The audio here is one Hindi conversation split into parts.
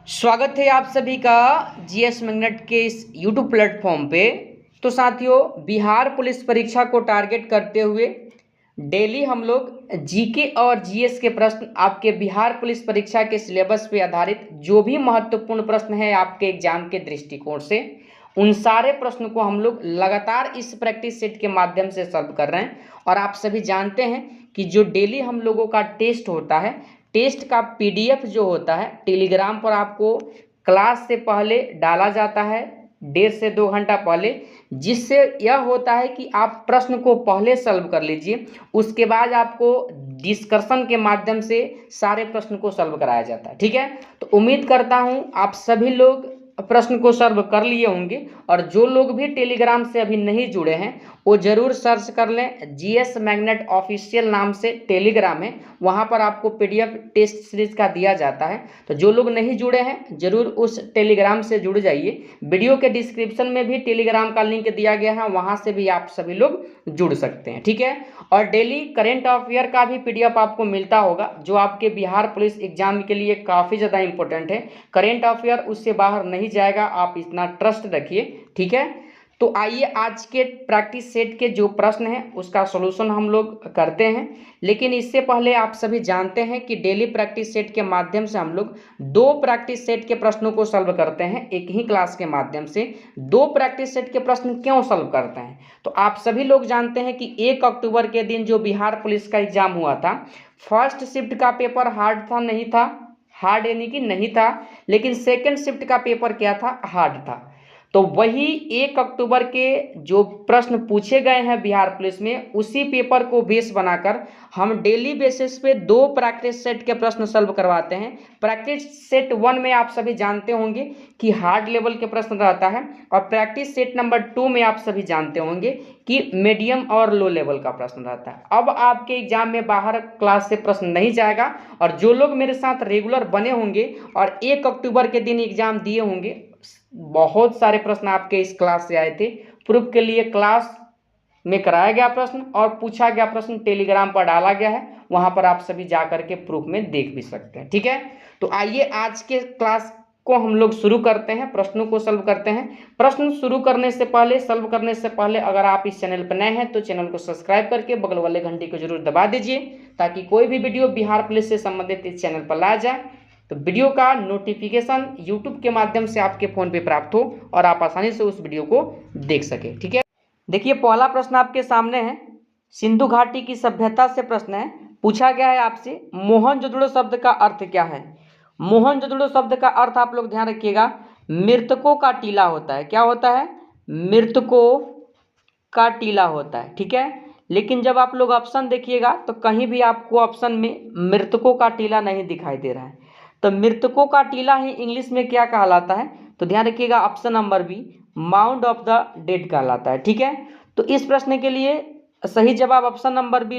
स्वागत है आप सभी का जीएस मैग्नेट के इस यूट्यूब प्लेटफॉर्म पे। तो साथियों, बिहार पुलिस परीक्षा को टारगेट करते हुए डेली हम लोग जीके और जीएस के प्रश्न आपके बिहार पुलिस परीक्षा के सिलेबस पे आधारित जो भी महत्वपूर्ण प्रश्न है आपके एग्जाम के दृष्टिकोण से, उन सारे प्रश्नों को हम लोग लगातार इस प्रैक्टिस सेट के माध्यम से सॉल्व कर रहे हैं। और आप सभी जानते हैं कि जो डेली हम लोगों का टेस्ट होता है, टेस्ट का पीडीएफ जो होता है टेलीग्राम पर आपको क्लास से पहले डाला जाता है, 1.5 से 2 घंटा पहले, जिससे यह होता है कि आप प्रश्न को पहले सॉल्व कर लीजिए, उसके बाद आपको डिस्कशन के माध्यम से सारे प्रश्न को सॉल्व कराया जाता है। ठीक है, तो उम्मीद करता हूं आप सभी लोग प्रश्न को सॉल्व कर लिए होंगे। और जो लोग भी टेलीग्राम से अभी नहीं जुड़े हैं वो जरूर सर्च कर लें, जीएस मैग्नेट ऑफिशियल नाम से टेलीग्राम है, वहां पर आपको पीडीएफ टेस्ट सीरीज का दिया जाता है। तो जो लोग नहीं जुड़े हैं जरूर उस टेलीग्राम से जुड़ जाइए। वीडियो के डिस्क्रिप्शन में भी टेलीग्राम का लिंक दिया गया है, वहां से भी आप सभी लोग जुड़ सकते हैं। ठीक है, और डेली करेंट अफेयर का भी पीडीएफ आपको मिलता होगा, जो आपके बिहार पुलिस एग्जाम के लिए काफ़ी ज़्यादा इंपॉर्टेंट है। करेंट अफेयर उससे बाहर नहीं जाएगा, आप इतना ट्रस्ट रखिए। ठीक है, तो आइए आज के प्रैक्टिस सेट के जो प्रश्न हैं उसका सॉल्यूशन हम लोग करते हैं। लेकिन इससे पहले आप सभी जानते हैं कि डेली प्रैक्टिस सेट के माध्यम से हम लोग 2 प्रैक्टिस सेट के प्रश्नों को सॉल्व करते हैं एक ही क्लास के माध्यम से। 2 प्रैक्टिस सेट के प्रश्न क्यों सॉल्व करते हैं, तो आप सभी लोग जानते हैं कि 1 अक्टूबर के दिन जो बिहार पुलिस का एग्जाम हुआ था, फर्स्ट शिफ्ट का पेपर हार्ड था, नहीं था, हार्ड यानी कि नहीं था, लेकिन सेकेंड शिफ्ट का पेपर क्या था, हार्ड था। तो वही 1 अक्टूबर के जो प्रश्न पूछे गए हैं बिहार पुलिस में, उसी पेपर को बेस बनाकर हम डेली बेसिस पे 2 प्रैक्टिस सेट के प्रश्न सॉल्व करवाते हैं। प्रैक्टिस सेट 1 में आप सभी जानते होंगे कि हार्ड लेवल के प्रश्न रहता है, और प्रैक्टिस सेट नंबर 2 में आप सभी जानते होंगे कि मीडियम और लो लेवल का प्रश्न रहता है। अब आपके एग्जाम में बाहर क्लास से प्रश्न नहीं जाएगा, और जो लोग मेरे साथ रेगुलर बने होंगे और 1 अक्टूबर के दिन एग्जाम दिए होंगे, बहुत सारे प्रश्न आपके इस क्लास से आए थे। प्रूफ के लिए क्लास में कराया गया प्रश्न और पूछा गया प्रश्न टेलीग्राम पर डाला गया है, वहां पर आप सभी जा करके प्रूफ में देख भी सकते हैं। ठीक है, तो आइए आज के क्लास को हम लोग शुरू करते हैं, प्रश्नों को सॉल्व करते हैं। प्रश्न शुरू करने से पहले, सॉल्व करने से पहले, अगर आप इस चैनल पर नए हैं तो चैनल को सब्सक्राइब करके बगल वाले घंटी को जरूर दबा दीजिए, ताकि कोई भी वीडियो बिहार पुलिस से संबंधित इस चैनल पर लाया जाए तो वीडियो का नोटिफिकेशन यूट्यूब के माध्यम से आपके फ़ोन पे प्राप्त हो और आप आसानी से उस वीडियो को देख सकें। ठीक है, देखिए पहला प्रश्न आपके सामने है, सिंधु घाटी की सभ्यता से प्रश्न है। पूछा गया है आपसे, मोहनजोदड़ो शब्द का अर्थ क्या है। मोहनजोदड़ो शब्द का अर्थ आप लोग ध्यान रखिएगा, मृतकों का टीला होता है। क्या होता है, मृतकों का टीला होता है। ठीक है, लेकिन जब आप लोग ऑप्शन देखिएगा तो कहीं भी आपको ऑप्शन में मृतकों का टीला नहीं दिखाई दे रहा है। तो मृतकों का टीला ही इंग्लिश में क्या कहलाता है, तो ध्यान रखिएगा option number B, mound of the dead कहलाता है। ठीक है, तो इस प्रश्न के लिए सही जवाब ऑप्शन नंबर बी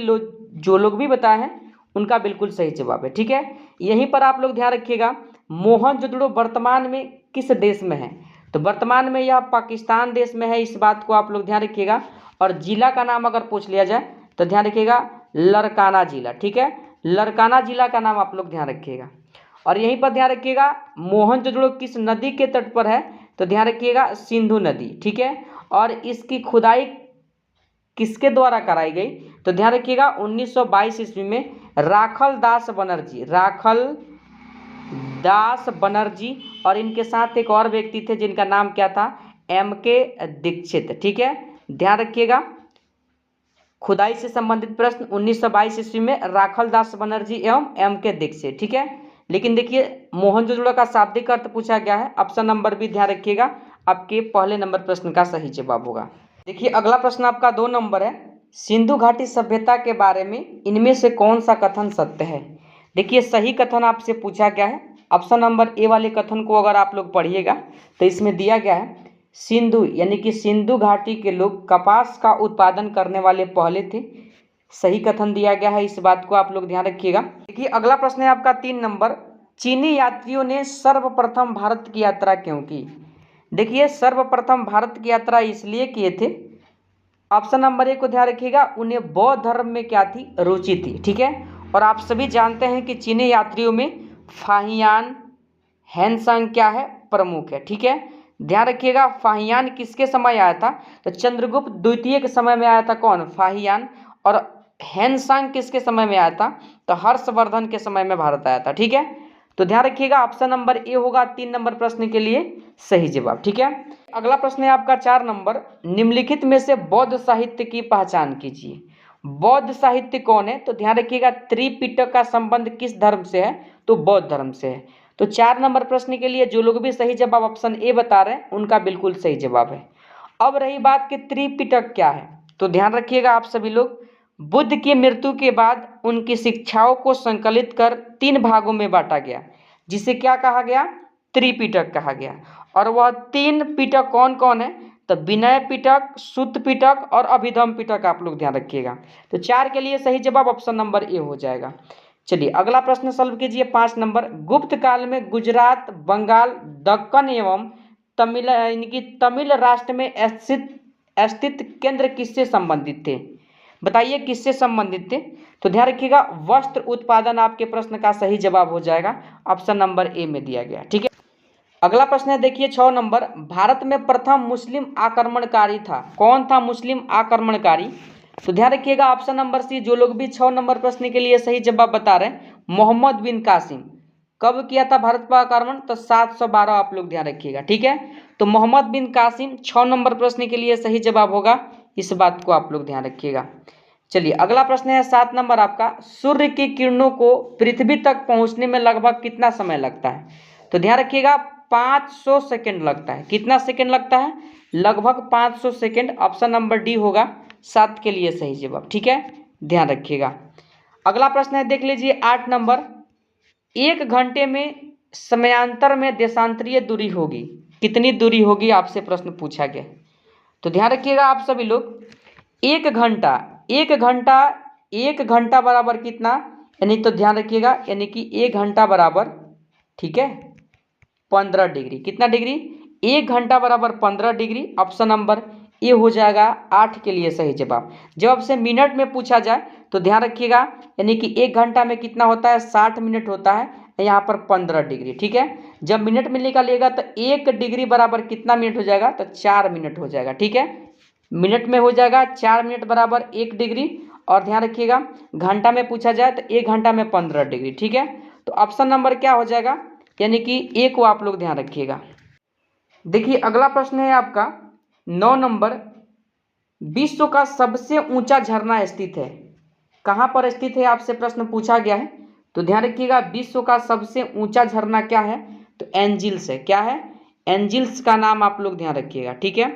जो लोग भी बताए हैं उनका बिल्कुल सही जवाब है। ठीक है, यहीं पर आप लोग ध्यान रखिएगा, मोहनजोदड़ो वर्तमान में किस देश में है, तो वर्तमान में यह पाकिस्तान देश में है, इस बात को आप लोग ध्यान रखिएगा। और जिला का नाम अगर पूछ लिया जाए तो ध्यान रखिएगा लरकाना जिला। ठीक है, लरकाना जिला का नाम आप लोग ध्यान रखिएगा। और यहीं पर ध्यान रखिएगा मोहनजोदड़ो किस नदी के तट पर है, तो ध्यान रखिएगा सिंधु नदी। ठीक है, और इसकी खुदाई किसके द्वारा कराई गई, तो ध्यान रखिएगा 1922 ईस्वी में राखल दास बनर्जी, राखल दास बनर्जी, और इनके साथ एक और व्यक्ति थे जिनका नाम क्या था, एम.के. दीक्षित। ठीक है, ध्यान रखिएगा खुदाई से संबंधित प्रश्न 1922 ईस्वी में राखल दास बनर्जी एवं एम.के. दीक्षित। ठीक है, लेकिन देखिए मोहनजोदड़ो का शाब्दिक अर्थ पूछा गया है, ऑप्शन नंबर बी ध्यान रखिएगा आपके पहले नंबर प्रश्न का सही जवाब होगा। देखिए अगला प्रश्न आपका 2 नंबर है, सिंधु घाटी सभ्यता के बारे में इनमें से कौन सा कथन सत्य है। देखिए सही कथन आपसे पूछा गया है, ऑप्शन नंबर ए वाले कथन को अगर आप लोग पढ़िएगा तो इसमें दिया गया है, सिंधु यानी कि सिंधु घाटी के लोग कपास का उत्पादन करने वाले पहले थे। सही कथन दिया गया है, इस बात को आप लोग ध्यान रखिएगा। देखिए अगला प्रश्न है आपका 3 नंबर, चीनी यात्रियों ने सर्वप्रथम भारत की यात्रा क्यों की। देखिए सर्वप्रथम भारत की यात्रा इसलिए किए थे, ऑप्शन नंबर ए को ध्यान रखिएगा, उन्हें बौद्ध धर्म में क्या थी, रुचि थी। ठीक है, और आप सभी जानते हैं कि चीनी यात्रियों में फाहियान, हैनसांग क्या है, प्रमुख है। ठीक है, ध्यान रखिएगा। फाहियान किसके समय आया था, तो चंद्रगुप्त द्वितीय के समय में आया था कौन, फाहियान। और हैनसांग किसके समय में आया था, तो हर्षवर्धन के समय में भारत आया था। ठीक है, तो ध्यान रखिएगा ऑप्शन नंबर ए होगा 3 नंबर प्रश्न के लिए सही जवाब। ठीक है, अगला प्रश्न है आपका 4 नंबर, निम्नलिखित में से बौद्ध साहित्य की पहचान कीजिए। बौद्ध साहित्य कौन है, तो ध्यान रखिएगा त्रिपिटक का संबंध किस धर्म से है, तो बौद्ध धर्म से है। तो 4 नंबर प्रश्न के लिए जो लोग भी सही जवाब ऑप्शन ए बता रहे हैं उनका बिल्कुल सही जवाब है। अब रही बात कि त्रिपिटक क्या है, तो ध्यान रखिएगा आप सभी लोग, बुद्ध की मृत्यु के बाद उनकी शिक्षाओं को संकलित कर 3 भागों में बांटा गया, जिसे क्या कहा गया, त्रिपिटक कहा गया। और वह 3 पिटक कौन कौन है, तो विनय पिटक, सुत्त पिटक और अभिधम पिटक, आप लोग ध्यान रखिएगा। तो 4 के लिए सही जवाब ऑप्शन नंबर ए हो जाएगा। चलिए अगला प्रश्न सॉल्व कीजिए 5 नंबर, गुप्त काल में गुजरात, बंगाल, दक्कन एवं तमिल यानी कि तमिल राष्ट्र में स्थित केंद्र किससे संबंधित थे, बताइए किससे संबंधित थे। तो ध्यान रखिएगा वस्त्र उत्पादन आपके प्रश्न का सही जवाब हो जाएगा, ऑप्शन नंबर ए में दिया गया। ठीक है, अगला प्रश्न है देखिए 6 नंबर, भारत में प्रथम मुस्लिम आक्रमणकारी था, कौन था मुस्लिम आक्रमणकारी। तो ध्यान रखिएगा ऑप्शन नंबर सी, जो लोग भी 6 नंबर प्रश्न के लिए सही जवाब बता रहे हैं, मोहम्मद बिन कासिम। कब किया था भारत पर आक्रमण, तो 712, आप लोग ध्यान रखिएगा। ठीक है, तो मोहम्मद बिन कासिम 6 नंबर प्रश्न के लिए सही जवाब होगा, इस बात को आप लोग ध्यान रखिएगा। चलिए अगला प्रश्न है 7 नंबर आपका, सूर्य की किरणों को पृथ्वी तक पहुंचने में लगभग कितना समय लगता है। तो ध्यान रखिएगा 500 सेकेंड लगता है, कितना सेकेंड लगता है, लगभग 500 सेकेंड, ऑप्शन नंबर डी होगा 7 के लिए सही जवाब। ठीक है, ध्यान रखिएगा। अगला प्रश्न है देख लीजिए 8 नंबर, 1 घंटे में समयांतर में देशांतरीय दूरी होगी, कितनी दूरी होगी, आपसे प्रश्न पूछा गया। तो ध्यान रखिएगा आप सभी लोग, 1 घंटा, 1 घंटा बराबर कितना, यानी तो ध्यान रखिएगा, यानी कि 1 घंटा बराबर, ठीक है, 15 डिग्री, कितना डिग्री, 1 घंटा बराबर 15 डिग्री, ऑप्शन नंबर ए हो जाएगा 8 के लिए सही जवाब। जब आपसे मिनट में पूछा जाए तो ध्यान रखिएगा, यानी कि 1 घंटा में कितना होता है, 60 मिनट होता है, यहाँ पर 15 डिग्री। ठीक है, जब मिनट में निकालिएगा तो 1 डिग्री बराबर कितना मिनट हो जाएगा, तो 4 मिनट हो जाएगा। ठीक है, मिनट में हो जाएगा 4 मिनट बराबर 1 डिग्री, और ध्यान रखिएगा घंटा में पूछा जाए तो 1 घंटा में 15 डिग्री। ठीक है, तो ऑप्शन नंबर क्या हो जाएगा, यानी कि ए को आप लोग ध्यान रखिएगा। देखिए अगला प्रश्न है आपका 9 नंबर, विश्व का सबसे ऊंचा झरना स्थित है, कहाँ पर स्थित है, आपसे प्रश्न पूछा गया है। तो ध्यान रखिएगा विश्व का सबसे ऊंचा झरना क्या है, तो एंजिल्स है, क्या है, एंजिल्स का नाम आप लोग ध्यान रखिएगा। ठीक है,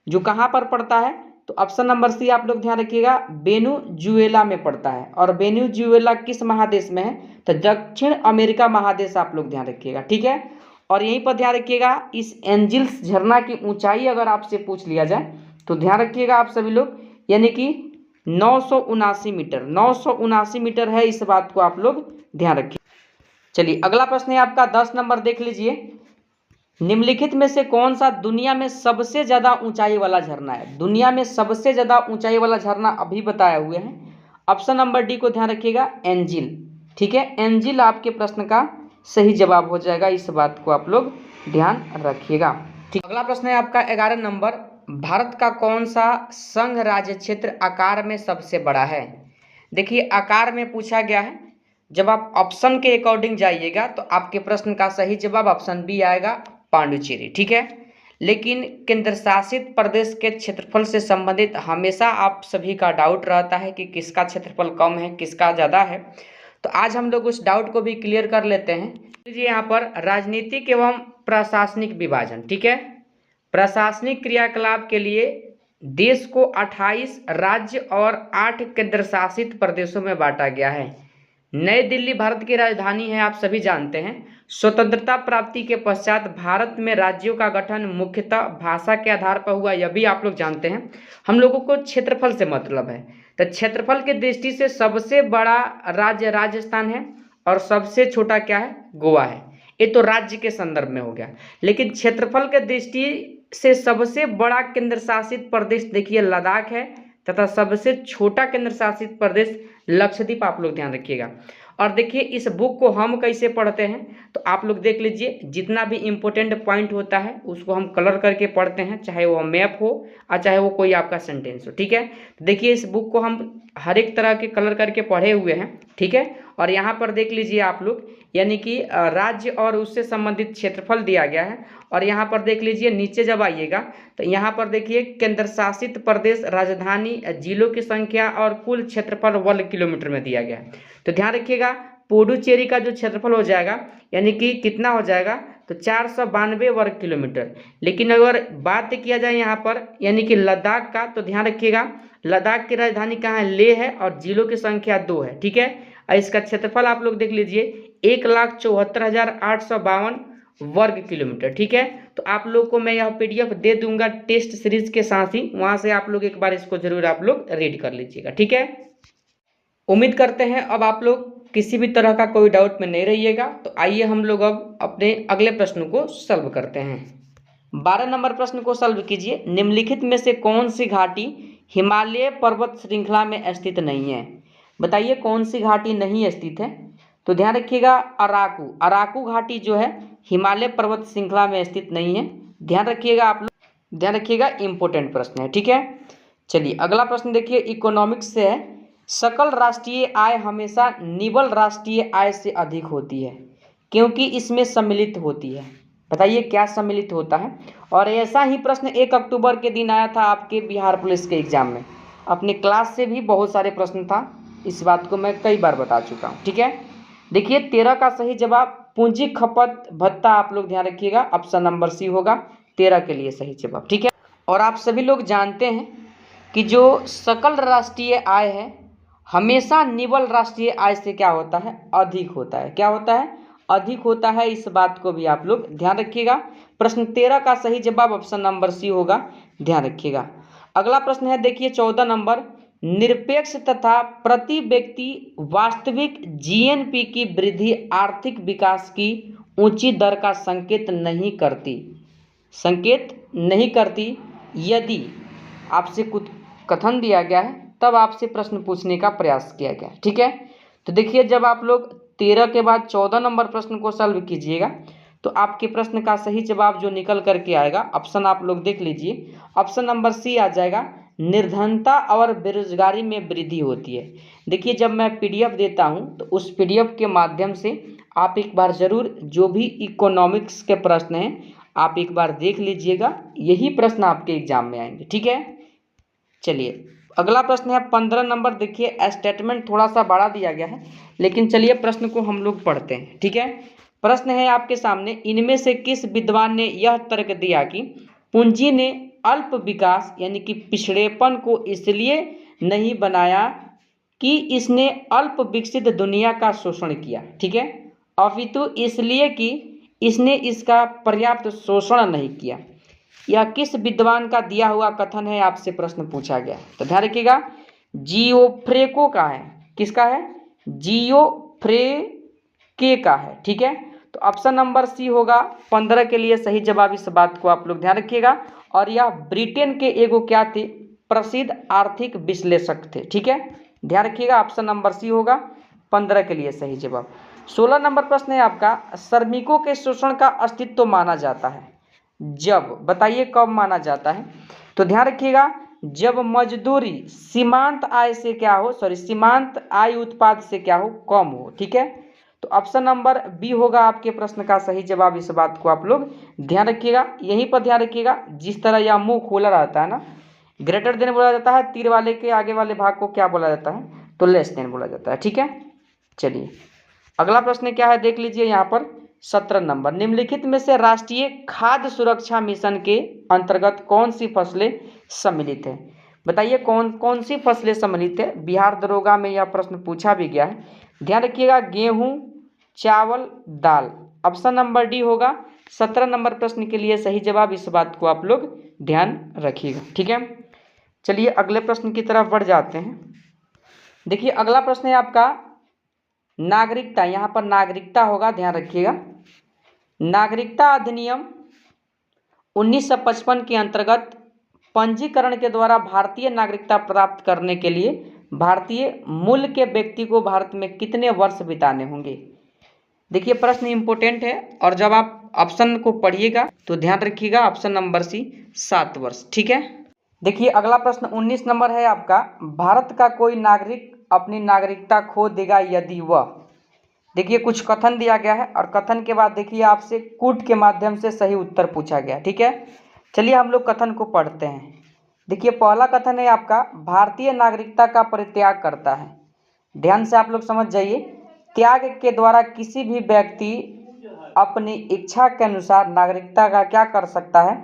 जो कहाँ पर पड़ता है, तो ऑप्शन नंबर सी आप लोग ध्यान रखिएगा, वेनेजुएला में पड़ता है। और वेनेजुएला किस महादेश में है, तो दक्षिण अमेरिका महादेश, आप लोग ध्यान रखिएगा। ठीक है, और यहीं पर ध्यान रखिएगा इस एंजिल्स झरना की ऊंचाई अगर आपसे पूछ लिया जाए तो ध्यान रखिएगा आप सभी लोग, यानी कि 979 मीटर, 979 मीटर है, इस बात को आप लोग ध्यान रखिए। चलिए अगला प्रश्न है आपका 10 नंबर, देख लीजिए, निम्नलिखित में से कौन सा दुनिया में सबसे ज्यादा ऊंचाई वाला झरना है, दुनिया में सबसे ज्यादा ऊंचाई वाला झरना अभी बताए हुए हैं, ऑप्शन नंबर डी को ध्यान रखिएगा, एंजिल। ठीक है, एंजिल आपके प्रश्न का सही जवाब हो जाएगा, इस बात को आप लोग ध्यान रखिएगा। ठीक, अगला प्रश्न है आपका 11 नंबर, भारत का कौन सा संघ राज्य क्षेत्र आकार में सबसे बड़ा है। देखिए आकार में पूछा गया है, जब आप ऑप्शन के अकॉर्डिंग जाइएगा तो आपके प्रश्न का सही जवाब ऑप्शन बी आएगा, पांडुचेरी। ठीक है, लेकिन केंद्र शासित प्रदेश के क्षेत्रफल से संबंधित हमेशा आप सभी का डाउट रहता है कि किसका क्षेत्रफल कम है किसका ज़्यादा है, तो आज हम लोग उस डाउट को भी क्लियर कर लेते हैं। लीजिए यहाँ पर राजनीतिक एवं प्रशासनिक विभाजन। ठीक है, प्रशासनिक क्रियाकलाप के लिए देश को 28 राज्य और 8 केंद्र शासित प्रदेशों में बांटा गया है। नई दिल्ली भारत की राजधानी है, आप सभी जानते हैं। स्वतंत्रता प्राप्ति के पश्चात भारत में राज्यों का गठन मुख्यतः भाषा के आधार पर हुआ, यह भी आप लोग जानते हैं। हम लोगों को क्षेत्रफल से मतलब है, तो क्षेत्रफल के दृष्टि से सबसे बड़ा राज्य राजस्थान है और सबसे छोटा क्या है, गोवा है। ये तो राज्य के संदर्भ में हो गया, लेकिन क्षेत्रफल के दृष्टि से सबसे बड़ा केंद्र शासित प्रदेश देखिए लद्दाख है, तथा सबसे छोटा केंद्र शासित प्रदेश लक्षद्वीप, आप लोग ध्यान रखिएगा। और देखिए इस बुक को हम कैसे पढ़ते हैं, तो आप लोग देख लीजिए, जितना भी इम्पोर्टेंट पॉइंट होता है उसको हम कलर करके पढ़ते हैं, चाहे वो मैप हो और चाहे वो कोई आपका सेंटेंस हो। ठीक है, तो देखिए इस बुक को हम हर एक तरह के कलर करके पढ़े हुए हैं। ठीक है, और यहाँ पर देख लीजिए आप लोग, यानी कि राज्य और उससे संबंधित क्षेत्रफल दिया गया है। और यहाँ पर देख लीजिए नीचे जब आइएगा तो यहाँ पर देखिए केंद्र शासित प्रदेश, राजधानी, जिलों की संख्या और कुल क्षेत्रफल वर्ग किलोमीटर में दिया गया है। तो ध्यान रखिएगा, पुडुचेरी का जो क्षेत्रफल हो जाएगा यानी कि कितना हो जाएगा, तो 492 वर्ग किलोमीटर। लेकिन अगर बात किया जाए यहाँ पर यानी कि लद्दाख का, तो ध्यान रखिएगा लद्दाख की राजधानी कहाँ है, लेह है, और जिलों की संख्या 2 है। ठीक है, और इसका क्षेत्रफल आप लोग देख लीजिए 1,74,852 वर्ग किलोमीटर। ठीक है, तो आप लोग को मैं यह PDF दे दूंगा टेस्ट सीरीज के साथ ही, वहां से आप लोग एक बार इसको जरूर आप लोग रीड कर लीजिएगा। ठीक है, उम्मीद करते हैं अब आप लोग किसी भी तरह का कोई डाउट में नहीं रहिएगा। तो आइए हम लोग अब अपने अगले प्रश्न को सॉल्व करते हैं। 12 नंबर प्रश्न को सॉल्व कीजिए। निम्नलिखित में से कौन सी घाटी हिमालय पर्वत श्रृंखला में स्थित नहीं है? बताइए कौन सी घाटी नहीं स्थित है? तो ध्यान रखिएगा अराकू घाटी जो है हिमालय पर्वत श्रृंखला में स्थित नहीं है। ध्यान रखिएगा आप लोग, ध्यान रखिएगा, इंपॉर्टेंट प्रश्न है। ठीक है, चलिए अगला प्रश्न देखिए, इकोनॉमिक्स से है। सकल राष्ट्रीय आय हमेशा निवल राष्ट्रीय आय से अधिक होती है क्योंकि इसमें सम्मिलित होती है। बताइए क्या सम्मिलित होता है? और ऐसा ही प्रश्न 1 अक्टूबर के दिन आया था आपके बिहार पुलिस के एग्जाम में। अपने क्लास से भी बहुत सारे प्रश्न था, इस बात को मैं कई बार बता चुका हूँ। ठीक है, देखिए 13 का सही जवाब पूंजी खपत भत्ता, आप लोग ध्यान रखिएगा, ऑप्शन नंबर सी होगा 13 के लिए सही जवाब। ठीक है, और आप सभी लोग जानते हैं कि जो सकल राष्ट्रीय आय है हमेशा निवल राष्ट्रीय आय से क्या होता है, अधिक होता है। क्या होता है? अधिक होता है। इस बात को भी आप लोग ध्यान रखिएगा। प्रश्न 13 का सही जवाब ऑप्शन नंबर सी होगा, ध्यान रखिएगा। अगला प्रश्न है देखिए 14 नंबर, निरपेक्ष तथा प्रति व्यक्ति वास्तविक GNP की वृद्धि आर्थिक विकास की ऊंची दर का संकेत नहीं करती यदि आपसे कुछ कथन दिया गया है तब आपसे प्रश्न पूछने का प्रयास किया गया। ठीक है, तो देखिए जब आप लोग 13 के बाद 14 नंबर प्रश्न को सॉल्व कीजिएगा तो आपके प्रश्न का सही जवाब जो निकल करके आएगा, ऑप्शन आप लोग देख लीजिए, ऑप्शन नंबर सी आ जाएगा, निर्धनता और बेरोजगारी में वृद्धि होती है। देखिए जब मैं PDF देता हूँ तो उस PDF के माध्यम से आप एक बार जरूर जो भी इकोनॉमिक्स के प्रश्न हैं आप एक बार देख लीजिएगा, यही प्रश्न आपके एग्जाम में आएंगे। ठीक है, चलिए अगला प्रश्न है 15 नंबर। देखिए स्टेटमेंट थोड़ा सा बड़ा दिया गया है, लेकिन चलिए प्रश्न को हम लोग पढ़ते हैं। ठीक है, प्रश्न है आपके सामने, इनमें से किस विद्वान ने यह तर्क दिया कि पूंजी ने अल्प विकास यानी कि पिछड़ेपन को इसलिए नहीं बनाया कि इसने अल्प विकसित दुनिया का शोषण किया, ठीक है, अपितु इसलिए कि इसने इसका पर्याप्त शोषण नहीं किया। यह किस विद्वान का दिया हुआ कथन है, आपसे प्रश्न पूछा गया। तो ध्यान रखिएगा, जियोफ्रेको का है। किसका है? जियोफ्रेके का है। ठीक है, तो ऑप्शन नंबर सी होगा 15 के लिए सही जवाब। इस बात को आप लोग ध्यान रखिएगा। और यह ब्रिटेन के एगो क्या थे, प्रसिद्ध आर्थिक विश्लेषक थे। ठीक है, ध्यान रखिएगा, ऑप्शन नंबर सी होगा 15 के लिए सही जवाब। 16 नंबर प्रश्न है आपका, श्रमिकों के शोषण का अस्तित्व माना जाता है जब, बताइए कब माना जाता है? तो ध्यान रखिएगा, जब मजदूरी सीमांत आय से क्या हो, सीमांत आय उत्पाद से क्या हो, कम हो। ठीक है, तो ऑप्शन नंबर बी होगा आपके प्रश्न का सही जवाब। इस बात को आप लोग ध्यान रखिएगा। यहीं पर ध्यान रखिएगा, जिस तरह यह मुंह खोला रहता है ना, ग्रेटर देन बोला जाता है, तीर वाले के आगे वाले भाग को क्या बोला जाता है, तो लेस देन बोला जाता है। ठीक है, चलिए अगला प्रश्न क्या है देख लीजिए यहाँ पर 17 नंबर, निम्नलिखित में से राष्ट्रीय खाद्य सुरक्षा मिशन के अंतर्गत कौन सी फसलें सम्मिलित है? बताइए कौन कौन सी फसलें सम्मिलित है। बिहार दरोगा में यह प्रश्न पूछा भी गया है। ध्यान रखिएगा, गेहूं, चावल, दाल, ऑप्शन नंबर डी होगा 17 नंबर प्रश्न के लिए सही जवाब। इस बात को आप लोग ध्यान रखिएगा। ठीक है, चलिए अगले प्रश्न की तरफ बढ़ जाते हैं। देखिए अगला प्रश्न है आपका नागरिकता, यहाँ पर नागरिकता होगा, ध्यान रखिएगा। नागरिकता अधिनियम 1955 के अंतर्गत पंजीकरण के द्वारा भारतीय नागरिकता प्राप्त करने के लिए भारतीय मूल के व्यक्ति को भारत में कितने वर्ष बिताने होंगे। देखिए प्रश्न इंपॉर्टेंट है और जब आप ऑप्शन को पढ़िएगा तो ध्यान रखिएगा ऑप्शन नंबर सी 7 वर्ष। ठीक है। देखिए अगला प्रश्न 19 नंबर है आपका, भारत का कोई नागरिक अपनी नागरिकता खो देगा यदि वह। देखिए कुछ कथन दिया गया है और कथन के बाद देखिए आपसे कूट के माध्यम से सही उत्तर पूछा गया। ठीक है, चलिए हम लोग कथन को पढ़ते हैं। देखिए पहला कथन है आपका, भारतीय नागरिकता का परित्याग करता है। ध्यान से आप लोग समझ जाइए, त्याग के द्वारा किसी भी व्यक्ति अपनी इच्छा के अनुसार नागरिकता का क्या कर सकता है,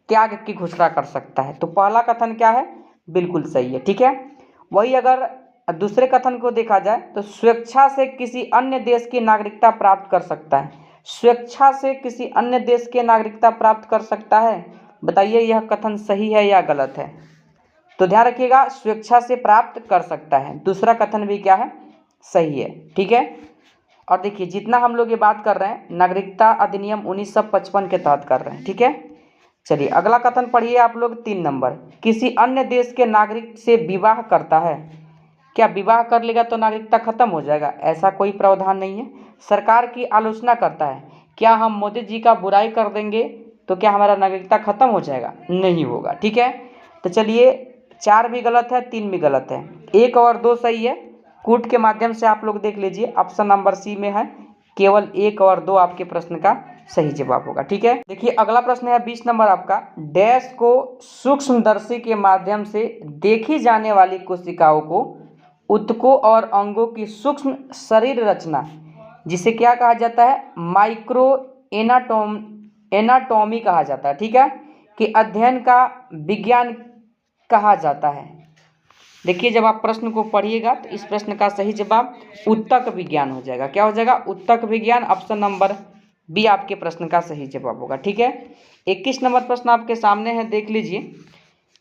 त्याग की घोषणा कर सकता है। तो पहला कथन क्या है, बिल्कुल सही है। ठीक है, वही अगर दूसरे कथन को देखा जाए तो स्वेच्छा से किसी अन्य देश की नागरिकता प्राप्त कर सकता है। स्वेच्छा से किसी अन्य देश की नागरिकता प्राप्त कर सकता है, बताइए यह कथन सही है या गलत है। तो ध्यान रखिएगा स्वेच्छा से प्राप्त कर सकता है, दूसरा कथन भी क्या है, सही है। ठीक है, और देखिए जितना हम लोग ये बात कर रहे हैं नागरिकता अधिनियम 1955 के तहत कर रहे हैं। ठीक है, चलिए अगला कथन पढ़िए आप लोग 3 नंबर, किसी अन्य देश के नागरिक से विवाह करता है। क्या विवाह कर लेगा तो नागरिकता खत्म हो जाएगा, ऐसा कोई प्रावधान नहीं है। सरकार की आलोचना करता है, क्या हम मोदी जी का बुराई कर देंगे तो क्या हमारा नागरिकता खत्म हो जाएगा, नहीं होगा। ठीक है, तो चलिए 4 भी गलत है, 3 भी गलत है, 1 और 2 सही है। कूट के माध्यम से आप लोग देख लीजिए ऑप्शन नंबर सी में है, केवल 1 और 2 आपके प्रश्न का सही जवाब होगा। ठीक है, देखिए अगला प्रश्न है 20 नंबर आपका, डैश को सूक्ष्मदर्शी के माध्यम से देखी जाने वाली कोशिकाओं को, ऊतकों और अंगों की सूक्ष्म शरीर रचना, जिसे क्या कहा जाता है, माइक्रो एनाटॉमी कहा जाता है। ठीक है, कि अध्ययन का विज्ञान कहा जाता है। देखिए जब आप प्रश्न को पढ़िएगा तो इस प्रश्न का सही जवाब ऊतक विज्ञान हो जाएगा। क्या हो जाएगा, ऊतक विज्ञान, ऑप्शन नंबर बी आपके प्रश्न का सही जवाब होगा। ठीक है, 21 नंबर प्रश्न आपके सामने है, देख लीजिए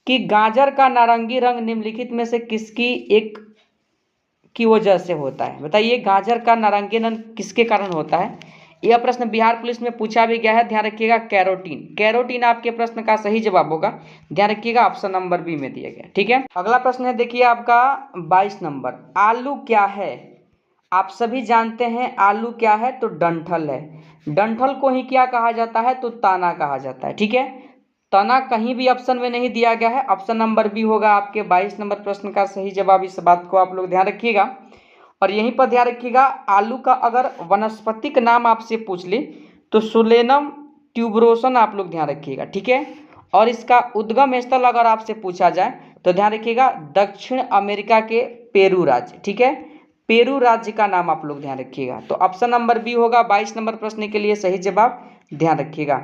कि गाजर का नारंगी रंग निम्नलिखित में से किसकी एक की वजह से होता है। बताइए गाजर का नारंगी रंग किसके कारण होता है। यह प्रश्न बिहार पुलिस में पूछा भी गया है, ध्यान रखिएगा कैरोटीन। कैरोटीन आपके प्रश्न का सही जवाब होगा, ध्यान रखिएगा ऑप्शन नंबर बी में दिया गया। ठीक है, अगला प्रश्न है देखिए आपका 22 नंबर, आलू क्या है। आप सभी जानते हैं आलू क्या है, तो डंठल है। डंठल को ही क्या कहा जाता है, तो ताना कहा जाता है। ठीक है, तना कहीं भी ऑप्शन में नहीं दिया गया है, ऑप्शन नंबर बी होगा आपके 22 नंबर प्रश्न का सही जवाब। इस बात को आप लोग ध्यान रखिएगा और यहीं पर ध्यान रखिएगा, आलू का अगर वनस्पतिक नाम आपसे पूछ ले तो सुलेनम ट्यूबरोसन आप लोग ध्यान रखिएगा। ठीक है, और इसका उद्गम स्थल अगर आपसे पूछा जाए तो ध्यान रखिएगा दक्षिण अमेरिका के पेरू राज्य। ठीक है, पेरू राज्य का नाम आप लोग ध्यान रखिएगा। तो ऑप्शन नंबर बी होगा 22 नंबर प्रश्न के लिए सही जवाब, ध्यान रखिएगा।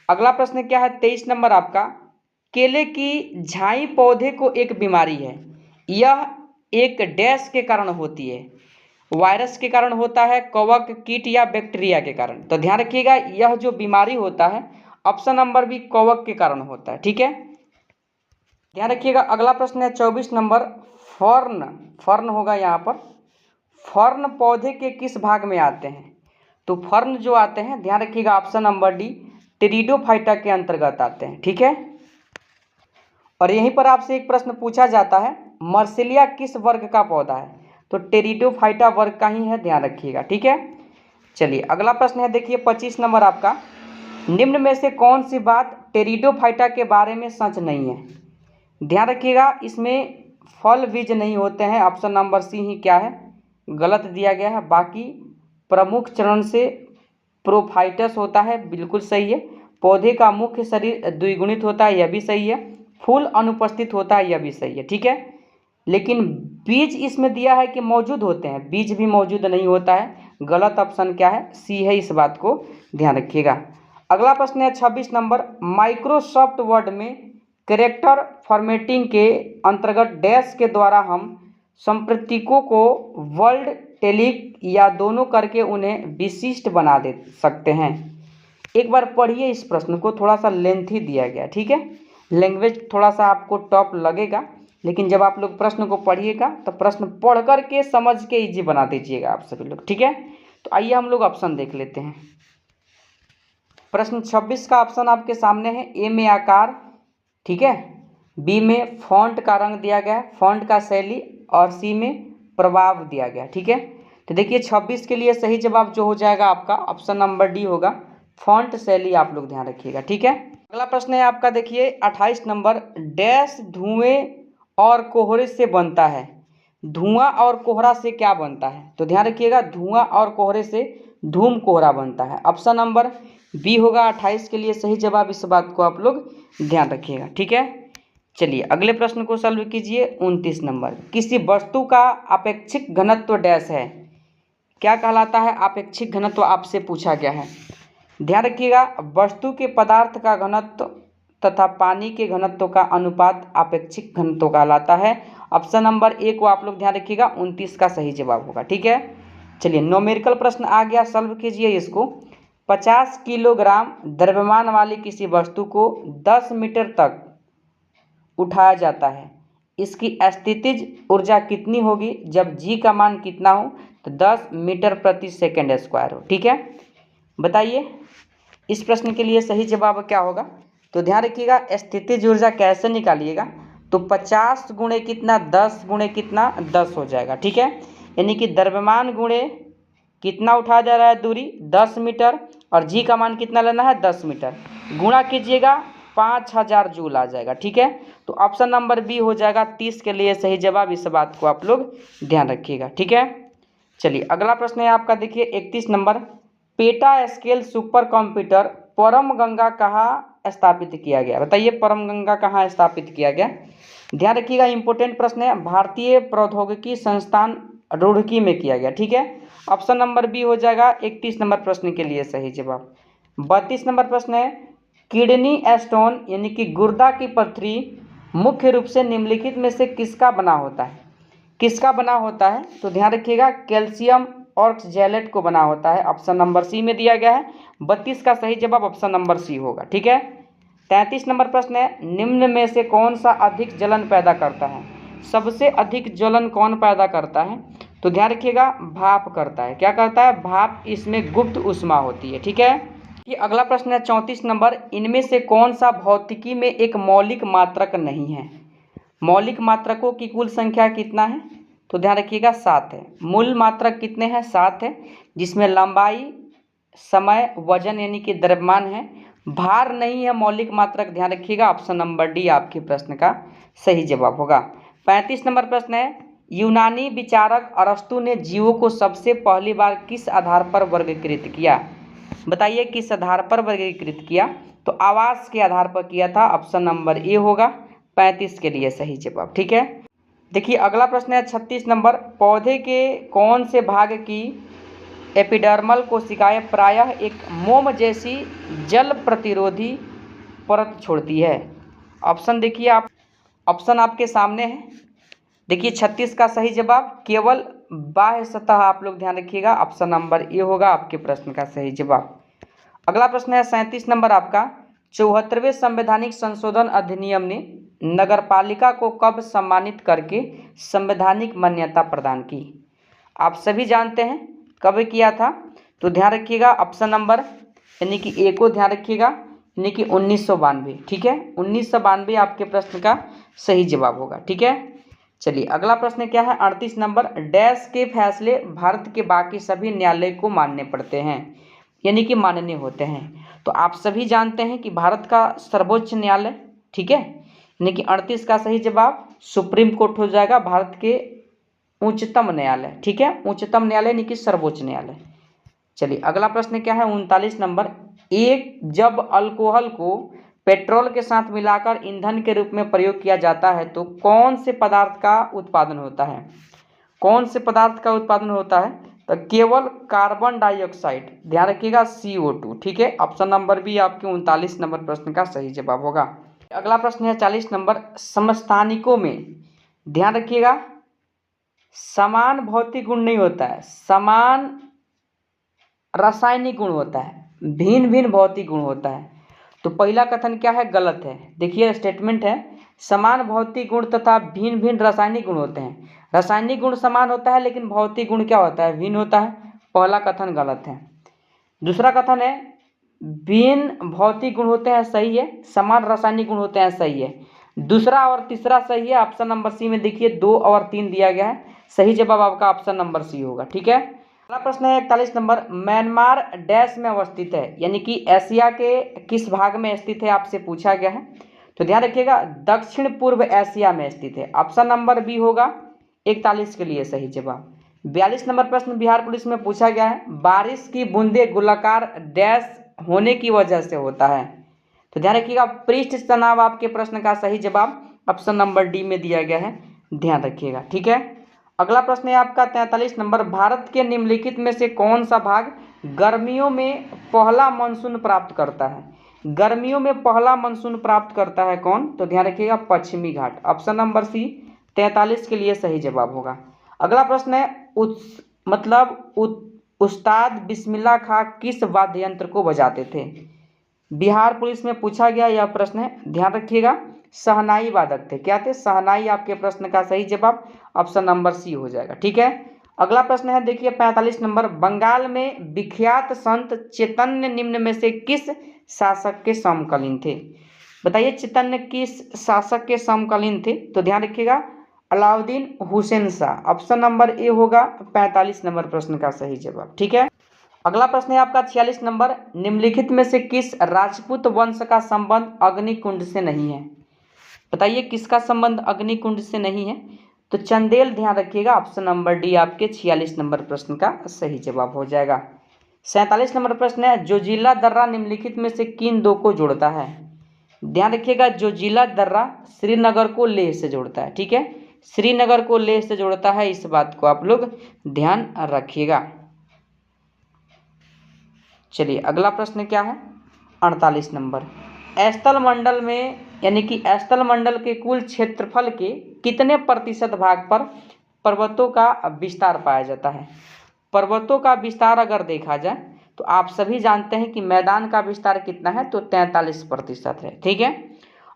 अगला प्रश्न क्या है 23 नंबर आपका, केले की झाई पौधे को एक बीमारी है, यह एक डैश के कारण होती है। वायरस के कारण होता है, कवक, कीट या बैक्टीरिया के कारण। तो ध्यान रखिएगा यह जो बीमारी होता है ऑप्शन नंबर बी कवक के कारण होता है। ठीक है, ध्यान रखिएगा। अगला प्रश्न है 24 नंबर, फर्न, फर्न होगा यहाँ पर, फर्न पौधे के किस भाग में आते हैं। तो फर्न जो आते हैं ध्यान रखिएगा ऑप्शन नंबर डी टेरिडोफाइटा के अंतर्गत आते हैं। ठीक है, और यहीं पर आपसे एक प्रश्न पूछा जाता है, मर्सिलिया किस वर्ग का पौधा है, तो टेरिडोफाइटा वर्ग का ही है, ध्यान रखिएगा। ठीक है, चलिए अगला प्रश्न है देखिए 25 नंबर आपका, निम्न में से कौन सी बात टेरिडोफाइटा के बारे में सच नहीं है। ध्यान रखिएगा इसमें फल बीज नहीं होते हैं, ऑप्शन नंबर सी ही क्या है, गलत दिया गया है। बाकी प्रमुख चरण से प्रोफाइटस होता है, बिल्कुल सही है। पौधे का मुख्य शरीर द्विगुणित होता है, यह भी सही है। फूल अनुपस्थित होता है, यह भी सही है। ठीक है, लेकिन बीज इसमें दिया है कि मौजूद होते हैं, बीज भी मौजूद नहीं होता है, गलत ऑप्शन क्या है, सी है, इस बात को ध्यान रखिएगा। अगला प्रश्न है 26 नंबर, माइक्रोसॉफ्ट वर्ड में कैरेक्टर फॉर्मेटिंग के अंतर्गत डैश के द्वारा हम संप्रतीकों को वर्ल्ड, टेलिक या दोनों करके उन्हें विशिष्ट बना दे सकते हैं। एक बार पढ़िए इस प्रश्न को, थोड़ा सा लेंथी दिया गया। ठीक है, लैंग्वेज थोड़ा सा आपको टफ लगेगा, लेकिन जब आप लोग प्रश्न को पढ़िएगा तो प्रश्न पढ़ करके समझ के इजी बना दीजिएगा आप सभी लोग। ठीक है, तो आइए हम लोग ऑप्शन देख लेते हैं। प्रश्न 26 का ऑप्शन आपके सामने है, ए में आकार, ठीक है, बी में फॉन्ट का रंग दिया गया है, फॉन्ट का शैली और सी में प्रभाव दिया गया। ठीक है, तो देखिए 26 के लिए सही जवाब जो हो जाएगा आपका ऑप्शन नंबर डी होगा, फॉन्ट शैली आप लोग ध्यान रखिएगा। ठीक है, अगला प्रश्न है आपका देखिए 28 नंबर, डैश धुएं और कोहरे से बनता है। धुआं और कोहरा से क्या बनता है? तो ध्यान रखिएगा, धुआं और कोहरे से धूम कोहरा बनता है। ऑप्शन नंबर बी होगा 28 के लिए सही जवाब, इस बात को आप लोग ध्यान रखिएगा। ठीक है, चलिए अगले प्रश्न को सॉल्व कीजिए। 29 नंबर, किसी वस्तु का अपेक्षिक घनत्व डैश है। क्या कहलाता है अपेक्षिक घनत्व, आपसे पूछा गया है। ध्यान रखिएगा, वस्तु के पदार्थ का घनत्व तथा पानी के घनत्व का अनुपात अपेक्षिक घनत्व कहलाता है। ऑप्शन नंबर ए को आप लोग ध्यान रखिएगा, 29 का सही जवाब होगा। ठीक है, चलिए न्यूमेरिकल प्रश्न आ गया, सॉल्व कीजिए इसको। 50 किलोग्राम द्रव्यमान वाली किसी वस्तु को 10 मीटर तक उठाया जाता है, इसकी स्थितिज ऊर्जा कितनी होगी जब जी का मान कितना हो? तो 10 मीटर प्रति सेकंड स्क्वायर हो। ठीक है, बताइए इस प्रश्न के लिए सही जवाब क्या होगा? तो ध्यान रखिएगा, स्थितिज ऊर्जा कैसे निकालिएगा? तो 50 गुणे कितना, 10 गुणे कितना, 10 हो जाएगा। ठीक है, यानी कि द्रव्यमान गुणे कितना उठाया जा रहा है दूरी 10 मीटर, और जी का मान कितना लेना है 10 मीटर, गुणा कीजिएगा 5000 जूल आ जाएगा। ठीक है, तो ऑप्शन नंबर बी हो जाएगा 30 के लिए सही जवाब, इस बात को आप लोग ध्यान रखिएगा। ठीक है, चलिए अगला प्रश्न है आपका देखिए 31 number, PETA scale super computer परम गंगा कहाँ स्थापित किया गया? बताइए परम गंगा कहाँ स्थापित किया गया? ध्यान रखिएगा, इंपॉर्टेंट प्रश्न है, भारतीय प्रौद्योगिकी संस्थान रुड़की में किया गया। ठीक है, ऑप्शन नंबर बी हो जाएगा 31 नंबर प्रश्न के लिए सही जवाब। 32 नंबर प्रश्न है, किडनी स्टोन यानी कि गुर्दा की पथरी मुख्य रूप से निम्नलिखित में से किसका बना होता है? किसका बना होता है? तो ध्यान रखिएगा, कैल्शियम ऑक्सजेलेट को बना होता है। ऑप्शन नंबर सी में दिया गया है, 32 का सही जवाब ऑप्शन नंबर सी होगा। ठीक है, 33 नंबर प्रश्न है, निम्न में से कौन सा अधिक जलन पैदा करता है? सबसे अधिक ज्वलन कौन पैदा करता है? तो ध्यान रखिएगा, भाप करता है। क्या करता है? भाप, इसमें गुप्त ऊष्मा होती है। ठीक है, ये अगला प्रश्न है 34 नंबर, इनमें से कौन सा भौतिकी में एक मौलिक मात्रक नहीं है? मौलिक मात्रकों की कुल संख्या कितना है? तो ध्यान रखिएगा 7 है। मूल मात्रक कितने हैं? 7 है, जिसमें लंबाई, समय, वजन यानी कि द्रव्यमान है, भार नहीं है मौलिक मात्रक। ध्यान रखिएगा, ऑप्शन नंबर डी आपके प्रश्न का सही जवाब होगा। 35 नंबर प्रश्न है, यूनानी विचारक अरस्तु ने जीवों को सबसे पहली बार किस आधार पर वर्गीकृत किया? बताइए किस आधार पर वर्गीकृत किया? तो आवास के आधार पर किया था। ऑप्शन नंबर ए होगा 35 के लिए सही जवाब। ठीक है, देखिए अगला प्रश्न है 36 नंबर, पौधे के कौन से भाग की एपिडर्मल कोशिकाएं प्रायः एक मोम जैसी जल प्रतिरोधी परत छोड़ती है? ऑप्शन देखिए, आप ऑप्शन आपके सामने है। देखिए 36 का सही जवाब केवल बाह्य सतह, आप लोग ध्यान रखिएगा, ऑप्शन नंबर ए होगा आपके प्रश्न का सही जवाब। अगला प्रश्न है 37 नंबर आपका, 74वें संवैधानिक संशोधन अधिनियम ने नगरपालिका को कब सम्मानित करके संवैधानिक मान्यता प्रदान की? आप सभी जानते हैं कब किया था। तो ध्यान रखिएगा, ऑप्शन नंबर यानी कि ए को ध्यान रखिएगा, यानी कि 1992। ठीक है, 1992 आपके प्रश्न का सही जवाब होगा। ठीक है, चलिए अगला प्रश्न क्या है 38 नंबर, डैश के फैसले भारत के बाकी सभी न्यायालय को मानने पड़ते हैं, यानी कि माननीय होते हैं। तो आप सभी जानते हैं कि भारत का सर्वोच्च न्यायालय, ठीक है, यानी कि 38 का सही जवाब सुप्रीम कोर्ट हो जाएगा, भारत के उच्चतम न्यायालय। ठीक है, उच्चतम न्यायालय यानी कि सर्वोच्च न्यायालय। चलिए अगला प्रश्न क्या है 39 नंबर, एक जब अल्कोहल को पेट्रोल के साथ मिलाकर ईंधन के रूप में प्रयोग किया जाता है तो कौन से पदार्थ का उत्पादन होता है? कौन से पदार्थ का उत्पादन होता है? तो केवल कार्बन डाइऑक्साइड। ध्यान रखिएगा CO2। ठीक है, ऑप्शन नंबर बी आपके 39 नंबर प्रश्न का सही जवाब होगा। अगला प्रश्न है 40 नंबर, समस्थानिकों में ध्यान रखिएगा समान भौतिक गुण नहीं होता है, समान रासायनिक गुण होता है, भिन्न भिन्न भौतिक गुण होता है। तो पहला कथन क्या है? गलत है। देखिए स्टेटमेंट है, समान भौतिक गुण तथा भिन्न भिन्न रासायनिक गुण होते हैं। रासायनिक गुण समान होता है लेकिन भौतिक गुण क्या होता है? भिन्न होता है। पहला कथन गलत है। दूसरा कथन है भिन्न भौतिक गुण होते हैं, सही है। समान रासायनिक गुण होते हैं, सही है। दूसरा और तीसरा सही है। ऑप्शन नंबर सी में देखिए 2 और 3 दिया गया है। सही जवाब आपका ऑप्शन नंबर सी होगा। ठीक है, अगला प्रश्न है 41 नंबर। म्यांमार डैश में अवस्थित है, यानी कि एशिया के किस भाग में स्थित है, आपसे पूछा गया है। तो ध्यान रखिएगा दक्षिण पूर्व एशिया में स्थित है। ऑप्शन नंबर बी होगा 41 के लिए सही जवाब। 42 नंबर प्रश्न बिहार पुलिस में पूछा गया है, बारिश की बूंदे गोलाकार डैश होने की वजह से होता है। तो ध्यान रखिएगा पृष्ठ तनाव आपके प्रश्न का सही जवाब ऑप्शन नंबर डी में दिया गया है, ध्यान रखिएगा। ठीक है, अगला प्रश्न है आपका 43 नंबर। भारत के निम्नलिखित में से कौन सा भाग गर्मियों में पहला मानसून प्राप्त करता है? गर्मियों में पहला मानसून प्राप्त करता है कौन? तो ध्यान रखिएगा पश्चिमी घाट। ऑप्शन नंबर सी 43 के लिए सही जवाब होगा। अगला प्रश्न है उस्ताद बिस्मिल्लाह खां किस वाद्य यंत्र को बजाते थे? बिहार पुलिस में पूछा गया यह प्रश्न है, ध्यान रखिएगा शहनाई वादक थे। क्या थे? शहनाई आपके प्रश्न का सही जवाब ऑप्शन नंबर सी हो जाएगा। ठीक है, अगला प्रश्न है देखिए 45 नंबर। बंगाल में विख्यात संत चैतन्य निम्न में से किस शासक के समकालीन थे? बताइए चैतन्य किस शासक के समकालीन थे? तो ध्यान रखिएगा Alauddin Hussain Shah. Option number A होगा 45 नंबर प्रश्न का सही जवाब। ठीक है, अगला प्रश्न है आपका 46 नंबर। निम्नलिखित में से किस राजपूत वंश का संबंध अग्निकुंड से नहीं है? बताइए किसका संबंध अग्निकुंड से नहीं है? तो चंदेल, ध्यान रखिएगा ऑप्शन नंबर डी आपके 46 नंबर प्रश्न का सही जवाब हो जाएगा। 47 नंबर प्रश्न है जोजिला दर्रा निम्नलिखित में से किन दो को जोड़ता है? ध्यान रखिएगा जोजिला दर्रा श्रीनगर को लेह से जोड़ता है। ठीक है, श्रीनगर को लेह से जोड़ता है, इस बात को आप लोग ध्यान रखिएगा। चलिए अगला प्रश्न क्या है 48 नंबर। स्थल मंडल में यानी कि स्थल मंडल के कुल क्षेत्रफल के कितने प्रतिशत भाग पर पर्वतों का विस्तार पाया जाता है? पर्वतों का विस्तार अगर देखा जाए तो आप सभी जानते हैं कि मैदान का विस्तार कितना है, तो 43% है। ठीक है,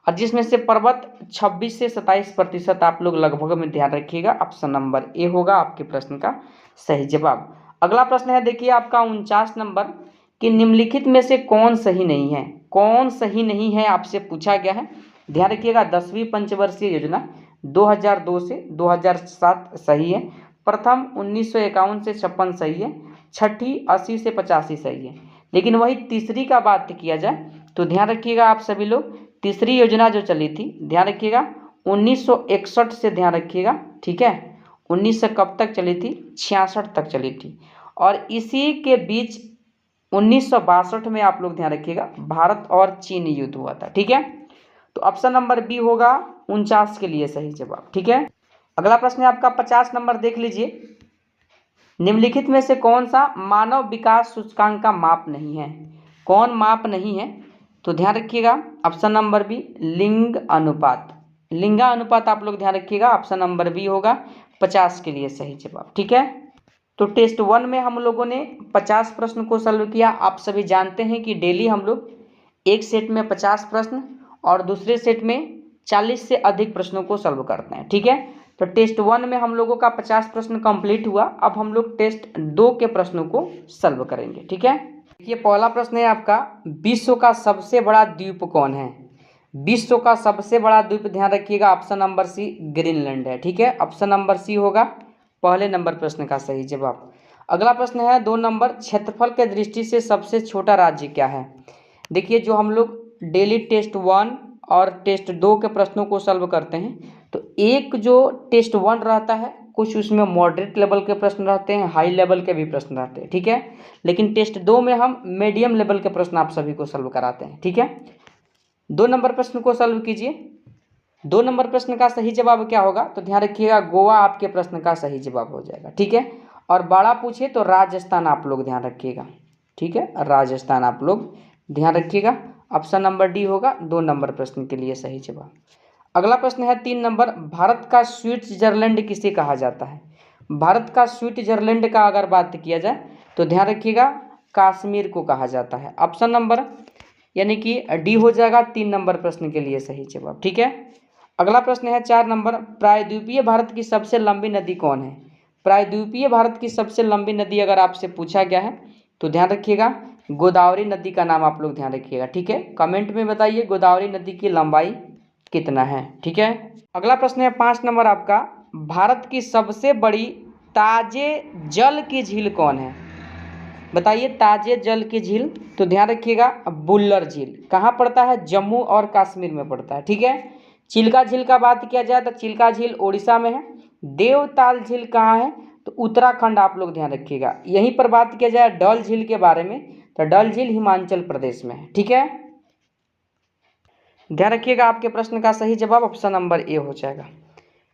और जिसमें से पर्वत 26 से 27% आप लोग लगभग में ध्यान रखिएगा। ऑप्शन नंबर ए होगा आपके प्रश्न का सही जवाब। अगला प्रश्न है देखिए आपका 49 नंबर कि निम्नलिखित में से कौन सही नहीं है? कौन सही नहीं है आपसे पूछा गया है। ध्यान रखिएगा 10वीं पंचवर्षीय योजना 2002 से 2007 सही है। प्रथम 1951 से 56 सही है। छठी 80 से 85 सही है। लेकिन वही तीसरी का बात किया जाए तो ध्यान रखिएगा आप सभी लोग, तीसरी योजना जो चली थी ध्यान रखिएगा 1961 से, ध्यान रखिएगा। ठीक है, 19 से कब तक चली थी? 66 तक चली थी। और इसी के बीच 1962 में आप लोग ध्यान रखिएगा भारत और चीन युद्ध हुआ था। ठीक है, तो ऑप्शन नंबर बी होगा 49 के लिए सही जवाब। ठीक है, अगला प्रश्न है आपका 50 नंबर, देख लीजिए निम्नलिखित में से कौन सा मानव विकास सूचकांक का माप नहीं है? कौन माप नहीं है? तो ध्यान रखिएगा ऑप्शन नंबर बी लिंग अनुपात। लिंगानुपात आप लोग ध्यान रखिएगा, ऑप्शन नंबर बी होगा 50 के लिए सही जवाब। ठीक है, तो टेस्ट 1 में हम लोगों ने 50 प्रश्न को सॉल्व किया। आप सभी जानते हैं कि डेली हम लोग एक सेट में 50 प्रश्न और दूसरे सेट में 40 से अधिक प्रश्नों को सॉल्व करते हैं। ठीक है, तो टेस्ट 1 में हम लोगों का 50 प्रश्न कंप्लीट हुआ। अब हम लोग टेस्ट 2 के प्रश्नों को सॉल्व करेंगे। ठीक है, देखिए पहला प्रश्न है आपका विश्व का सबसे बड़ा द्वीप कौन है? विश्व का सबसे बड़ा द्वीप, ध्यान रखिएगा ऑप्शन नंबर सी ग्रीनलैंड है। ठीक है, ऑप्शन नंबर सी होगा पहले नंबर प्रश्न का सही जवाब। अगला प्रश्न है 2 नंबर। क्षेत्रफल के दृष्टि से सबसे छोटा राज्य क्या है? देखिए जो हम लोग डेली टेस्ट 1 और टेस्ट 2 के प्रश्नों को सॉल्व करते हैं तो एक जो टेस्ट 1 रहता है कुछ उसमें मॉडरेट लेवल के प्रश्न रहते हैं, हाई लेवल के भी प्रश्न रहते हैं। ठीक है, लेकिन टेस्ट 2 में हम मीडियम लेवल के प्रश्न आप सभी को सॉल्व कराते हैं। ठीक है, 2 नंबर प्रश्न को सॉल्व कीजिए। 2 नंबर प्रश्न का सही जवाब क्या होगा? तो ध्यान रखिएगा गोवा आपके प्रश्न का सही जवाब हो जाएगा। ठीक है, और बड़ा पूछे तो राजस्थान आप लोग ध्यान रखिएगा। ठीक है, राजस्थान आप लोग ध्यान रखिएगा, ऑप्शन नंबर डी होगा 2 नंबर प्रश्न के लिए सही जवाब। अगला प्रश्न है 3 नंबर। भारत का स्विट्जरलैंड किसे कहा जाता है? भारत का स्विट्जरलैंड का अगर बात किया जाए तो ध्यान रखिएगा कश्मीर को कहा जाता है। ऑप्शन नंबर यानी कि डी हो जाएगा 3 नंबर प्रश्न के लिए सही जवाब। ठीक है, अगला प्रश्न है 4 नंबर। प्रायद्वीपीय भारत की सबसे लंबी नदी कौन है? प्रायद्वीपीय भारत की सबसे लंबी नदी अगर आपसे पूछा गया है तो ध्यान रखिएगा गोदावरी नदी का नाम आप लोग ध्यान रखिएगा। ठीक है, कमेंट में बताइए गोदावरी नदी की लंबाई कितना है। ठीक है, अगला प्रश्न है 5 नंबर आपका, भारत की सबसे बड़ी ताजे जल की झील कौन है? बताइए ताजे जल की झील, तो ध्यान रखिएगा बुल्लर झील। कहाँ पड़ता है? जम्मू और कश्मीर में पड़ता है। ठीक है, चिल्का झील का बात किया जाए तो चिल्का झील ओडिशा में है। देवताल झील कहाँ है? तो उत्तराखंड, आप लोग ध्यान रखिएगा। यहीं पर बात किया जाए डल झील के बारे में, तो डल झील हिमाचल प्रदेश में है। ठीक है, ध्यान रखिएगा आपके प्रश्न का सही जवाब ऑप्शन नंबर ए हो जाएगा।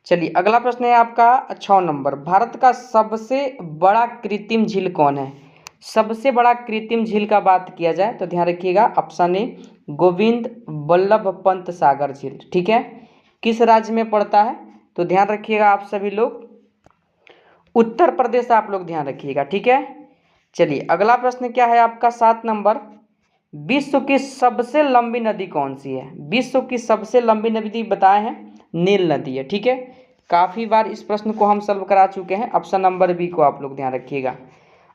चलिए अगला प्रश्न है आपका 6 नंबर, भारत का सबसे बड़ा कृत्रिम झील कौन है? सबसे बड़ा कृत्रिम झील का बात किया जाए तो ध्यान रखिएगा ऑप्शन ए गोविंद बल्लभ पंत सागर झील। ठीक है, किस राज्य में पड़ता है? तो ध्यान रखिएगा आप सभी लोग उत्तर प्रदेश, आप लोग ध्यान रखिएगा। ठीक है, चलिए अगला प्रश्न क्या है आपका 7 नंबर, विश्व की सबसे लंबी नदी कौन सी है? विश्व की सबसे लंबी नदी बताए हैं नील नदी है। ठीक है, काफ़ी बार इस प्रश्न को हम सॉल्व करा चुके हैं, ऑप्शन नंबर बी को आप लोग ध्यान रखिएगा।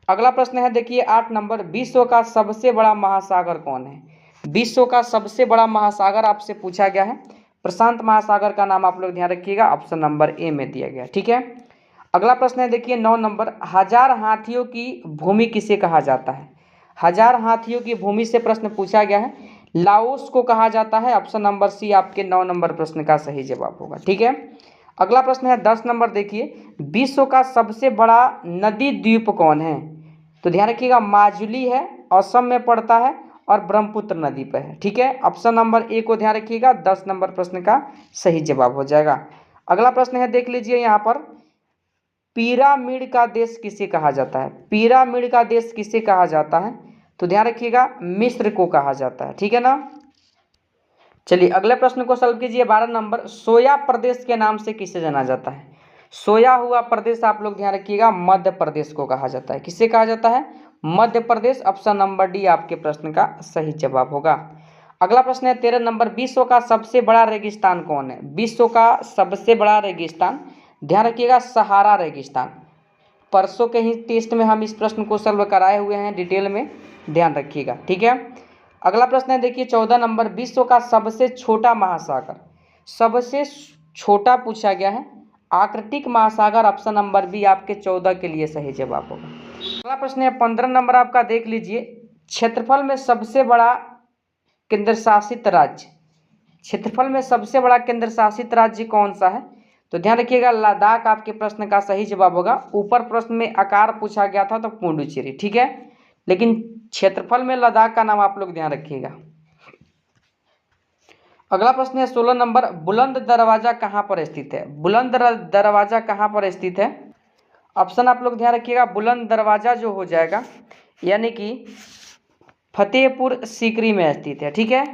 अगला प्रश्न है देखिए 8 नंबर, विश्व का सबसे बड़ा महासागर कौन है? विश्व का सबसे बड़ा महासागर आपसे पूछा गया है, प्रशांत महासागर का नाम आप लोग ध्यान रखिएगा, ऑप्शन नंबर ए में दिया गया। ठीक है, अगला प्रश्न है देखिए 9 नंबर, हजार हाथियों की भूमि किसे कहा जाता है? हजार हाथियों की भूमि से प्रश्न पूछा गया है, लाओस को कहा जाता है, ऑप्शन नंबर सी आपके 9 नंबर प्रश्न का सही जवाब होगा। ठीक है, अगला प्रश्न है 10 नंबर देखिए, विश्व का सबसे बड़ा नदी द्वीप कौन है? तो ध्यान रखिएगा माजुली है, असम में पड़ता है और ब्रह्मपुत्र नदी पर है। ठीक है, ऑप्शन नंबर ए को ध्यान रखिएगा, 10 नंबर प्रश्न का सही जवाब हो जाएगा। अगला प्रश्न है देख लीजिए यहाँ पर, पिरामिड का देश किसे कहा जाता है? पिरामिड का देश किसे कहा जाता है? तो ध्यान रखिएगा मिस्र को कहा जाता है। ठीक है ना, चलिए अगले प्रश्न को सॉल्व कीजिए 12 नंबर, सोया प्रदेश के नाम से किसे जाना जाता है? सोया हुआ प्रदेश आप लोग ध्यान रखिएगा मध्य प्रदेश को कहा जाता है। किसे कहा जाता है? Madhya Pradesh, option number D आपके प्रश्न का सही जवाब होगा। अगला प्रश्न है 13 नंबर, विश्व का सबसे बड़ा रेगिस्तान कौन है? विश्व का सबसे बड़ा रेगिस्तान, ध्यान रखिएगा सहारा रेगिस्तान। परसों के ही टेस्ट में हम इस प्रश्न को सॉल्व कराए हुए हैं डिटेल में, ध्यान रखिएगा। ठीक है, अगला प्रश्न है देखिए 14 नंबर, विश्व का सबसे छोटा महासागर, सबसे छोटा पूछा गया है आर्कटिक महासागर, ऑप्शन नंबर बी आपके 14 के लिए सही जवाब होगा। अगला प्रश्न है 15 नंबर आपका देख लीजिए, क्षेत्रफल में सबसे बड़ा केंद्र शासित राज्य, क्षेत्रफल में सबसे बड़ा केंद्र शासित राज्य कौन सा है? तो ध्यान रखिएगा लद्दाख आपके प्रश्न का सही जवाब होगा। ऊपर प्रश्न में आकार पूछा गया था तो पुडुचेरी। ठीक है, लेकिन क्षेत्रफल में लद्दाख का नाम आप लोग ध्यान रखिएगा। अगला प्रश्न है 16 नंबर, बुलंद दरवाजा कहाँ पर स्थित है? बुलंद दरवाजा कहाँ पर स्थित है? ऑप्शन आप लोग ध्यान रखिएगा, बुलंद दरवाजा जो हो जाएगा यानी कि फतेहपुर सीकरी में स्थित है। ठीक है,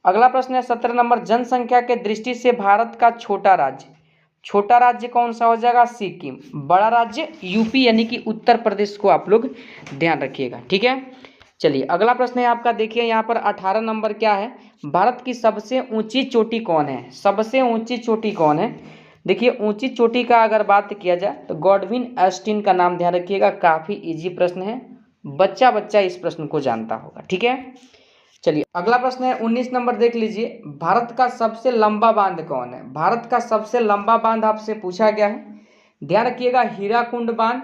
अगला प्रश्न है 17 नंबर, जनसंख्या के दृष्टि से भारत का छोटा राज्य, छोटा राज्य कौन सा हो जाएगा? सिक्किम। बड़ा राज्य यूपी यानी कि उत्तर प्रदेश को आप लोग ध्यान रखिएगा। ठीक है, चलिए अगला प्रश्न है आपका देखिए यहाँ पर 18 नंबर क्या है, भारत की सबसे ऊंची चोटी कौन है? सबसे ऊंची चोटी कौन है? देखिए ऊंची चोटी का अगर बात किया जाए तो गॉडविन ऑस्टिन का नाम ध्यान रखिएगा, काफ़ी इजी प्रश्न है, बच्चा बच्चा इस प्रश्न को जानता होगा। ठीक है, चलिए अगला प्रश्न है 19 नंबर देख लीजिए, भारत का सबसे लंबा बांध कौन है? भारत का सबसे लंबा बांध आपसे पूछा गया है, ध्यान रखिएगा हीराकुंड बांध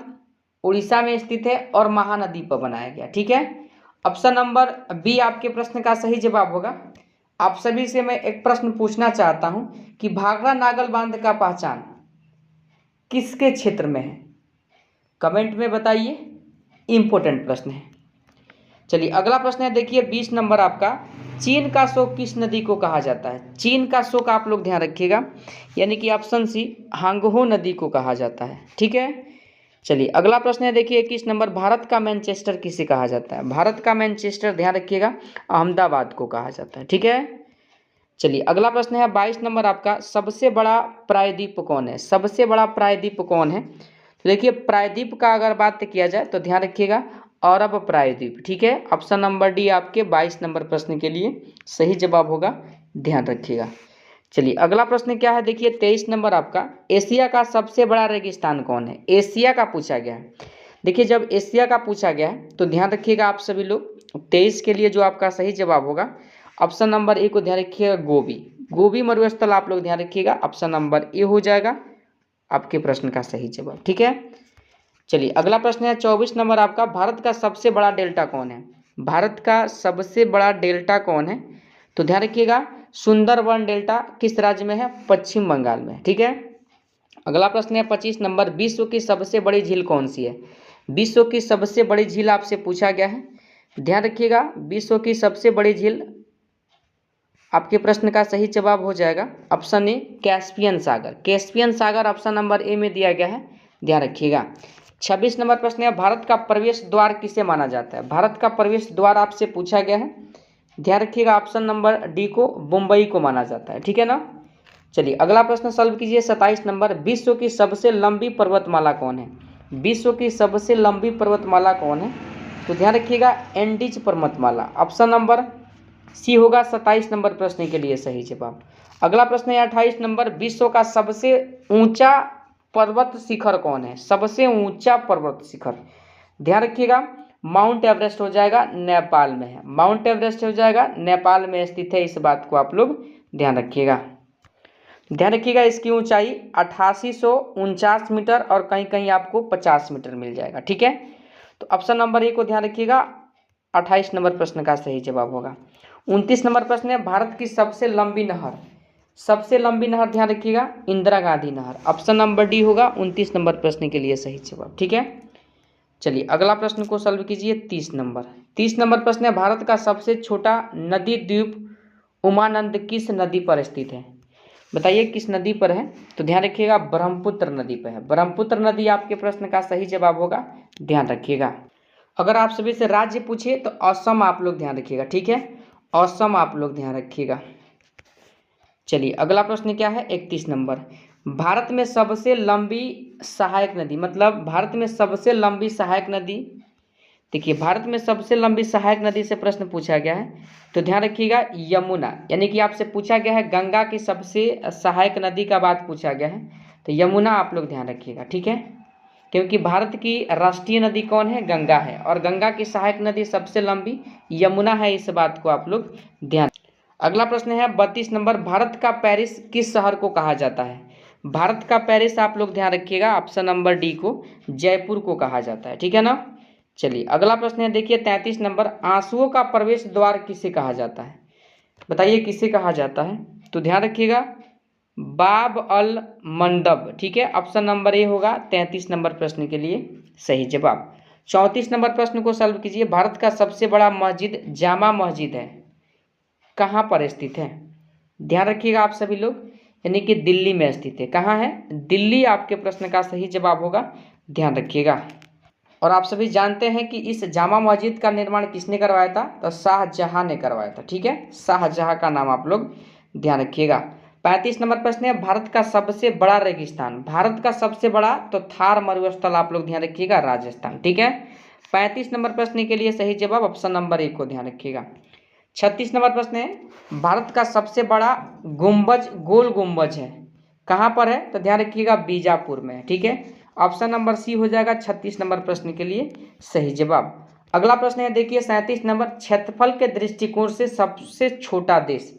उड़ीसा में स्थित है और महानदी पर बनाया गया। ठीक है, ऑप्शन नंबर बी आपके प्रश्न का सही जवाब होगा। आप सभी से मैं एक प्रश्न पूछना चाहता हूं कि भाखड़ा नागल बांध का पहचान किसके क्षेत्र में है? कमेंट में बताइए, इंपॉर्टेंट प्रश्न है। चलिए अगला प्रश्न है देखिए 20 नंबर आपका, चीन का शोक किस नदी को कहा जाता है? चीन का शोक आप लोग ध्यान रखिएगा यानी कि ऑप्शन सी हांगहो नदी को कहा जाता है। ठीक है, चलिए अगला प्रश्न है देखिए 21 नंबर, भारत का मैनचेस्टर किसे कहा जाता है? भारत का मैनचेस्टर ध्यान रखिएगा अहमदाबाद को कहा जाता है। ठीक है, चलिए अगला प्रश्न है 22 नंबर आपका, सबसे बड़ा प्रायद्वीप कौन है? सबसे बड़ा प्रायद्वीप कौन है? तो देखिए प्रायद्वीप का अगर बात किया जाए तो ध्यान रखिएगा अरब प्रायद्वीप। ठीक है, ऑप्शन नंबर डी आपके 22 नंबर प्रश्न के लिए सही जवाब होगा, ध्यान रखिएगा। चलिए अगला प्रश्न क्या है देखिए 23 नंबर आपका, एशिया का सबसे बड़ा रेगिस्तान कौन है? एशिया का पूछा गया है। देखिए जब एशिया का पूछा गया है तो ध्यान रखिएगा आप सभी लोग 23 के लिए जो आपका सही जवाब होगा ऑप्शन नंबर ए को ध्यान रखिएगा गोबी। गोबी मरुस्थल आप लोग ध्यान रखिएगा, ऑप्शन नंबर ए हो जाएगा आपके प्रश्न का सही जवाब। ठीक है, चलिए अगला प्रश्न है 24 नंबर आपका, भारत का सबसे बड़ा डेल्टा कौन है? भारत का सबसे बड़ा डेल्टा कौन है? तो ध्यान रखिएगा, सुंदरबन डेल्टा किस राज्य में है? पश्चिम बंगाल में। ठीक है, अगला प्रश्न है 25 नंबर, विश्व की सबसे बड़ी झील कौन सी है? विश्व की सबसे बड़ी झील आपसे पूछा गया है, ध्यान रखिएगा, विश्व की सबसे बड़ी झील आपके प्रश्न का सही जवाब हो जाएगा option A Caspian Sagar. Caspian Sagar option number A में दिया गया है, ध्यान रखिएगा। 26 नंबर प्रश्न है, भारत का प्रवेश द्वार किसे माना जाता है? भारत का प्रवेश द्वार आपसे पूछा गया है, ध्यान रखिएगा, ऑप्शन नंबर डी को मुंबई को माना जाता है। ठीक है ना, चलिए अगला प्रश्न सॉल्व कीजिए 27 नंबर, विश्व की सबसे लंबी पर्वतमाला कौन है? विश्व की सबसे लंबी पर्वतमाला कौन है? तो ध्यान रखिएगा एंडीज पर्वतमाला, ऑप्शन नंबर सी होगा 27 नंबर प्रश्न के लिए सही जवाब। अगला प्रश्न है 28 नंबर, विश्व का सबसे ऊंचा पर्वत शिखर कौन है? सबसे ऊंचा पर्वत शिखर, ध्यान रखिएगा माउंट एवरेस्ट हो जाएगा, नेपाल में है। माउंट एवरेस्ट हो जाएगा, नेपाल में स्थित है, इस बात को आप लोग ध्यान रखिएगा। ध्यान रखिएगा इसकी ऊंचाई 8849 मीटर और कहीं कहीं आपको 50 मीटर मिल जाएगा। ठीक है, तो ऑप्शन नंबर ए को ध्यान रखिएगा 28 नंबर प्रश्न का सही जवाब होगा। 29 नंबर प्रश्न है, भारत की सबसे लंबी नहर, सबसे लंबी नहर ध्यान रखिएगा इंदिरा गांधी नहर, ऑप्शन नंबर डी होगा 29 नंबर प्रश्न के लिए सही जवाब। ठीक है, चलिए अगला प्रश्न को सॉल्व कीजिए 30 नंबर। 30 नंबर प्रश्न है, भारत का सबसे छोटा नदी द्वीप उमानंद किस नदी पर स्थित है? बताइए किस नदी पर है? तो ध्यान रखिएगा ब्रह्मपुत्र नदी पर है। ब्रह्मपुत्र नदी आपके प्रश्न का सही जवाब होगा, ध्यान रखिएगा। अगर आप सभी से राज्य पूछिए तो असम आप लोग ध्यान रखिएगा। ठीक है, असम आप लोग ध्यान रखिएगा। चलिए अगला प्रश्न क्या है 31 नंबर, भारत में सबसे लंबी सहायक नदी, मतलब भारत में सबसे लंबी सहायक नदी, देखिए भारत में सबसे लंबी सहायक नदी से प्रश्न पूछा गया है, तो ध्यान रखिएगा यमुना, यानी कि आपसे पूछा गया है गंगा की सबसे सहायक नदी का बात पूछा गया है, तो यमुना आप लोग ध्यान रखिएगा। ठीक है, क्योंकि भारत की राष्ट्रीय नदी कौन है? गंगा है, और गंगा की सहायक नदी सबसे लंबी यमुना है, इस बात को आप लोग ध्यान। अगला प्रश्न है 32 नंबर, भारत का पेरिस किस शहर को कहा जाता है? भारत का पेरिस आप लोग ध्यान रखिएगा ऑप्शन नंबर डी को जयपुर को कहा जाता है। ठीक है ना, चलिए अगला प्रश्न है देखिए 33 नंबर, आंसुओं का प्रवेश द्वार किसे कहा जाता है? बताइए किसे कहा जाता है? तो ध्यान रखिएगा बाब अल मंडब। ठीक है, ऑप्शन नंबर ए होगा 33 नंबर प्रश्न के लिए सही जवाब। 34 नंबर प्रश्न को सॉल्व कीजिए, भारत का सबसे बड़ा मस्जिद जामा मस्जिद है, कहाँ पर स्थित है? ध्यान रखिएगा आप सभी लोग, यानी कि दिल्ली में स्थित है। कहाँ है? दिल्ली आपके प्रश्न का सही जवाब होगा, ध्यान रखिएगा। और आप सभी जानते हैं कि इस जामा मस्जिद का निर्माण किसने करवाया था? तो शाहजहां ने करवाया था। ठीक है, शाहजहां का नाम आप लोग ध्यान रखिएगा। 35 नंबर प्रश्न है, भारत का सबसे बड़ा रेगिस्तान, भारत का सबसे बड़ा तो थार मरुस्थल आप लोग ध्यान रखिएगा राजस्थान। ठीक है, 35 नंबर प्रश्न के लिए सही जवाब ऑप्शन नंबर ए को ध्यान रखिएगा। 36 नंबर प्रश्न है, भारत का सबसे बड़ा गुंबज गोल गुंबज है, कहाँ पर है? तो ध्यान रखिएगा बीजापुर में। ठीक है, ऑप्शन नंबर सी हो जाएगा 36 नंबर प्रश्न के लिए सही जवाब। अगला प्रश्न है देखिए 37 नंबर, क्षेत्रफल के दृष्टिकोण से सबसे छोटा देश,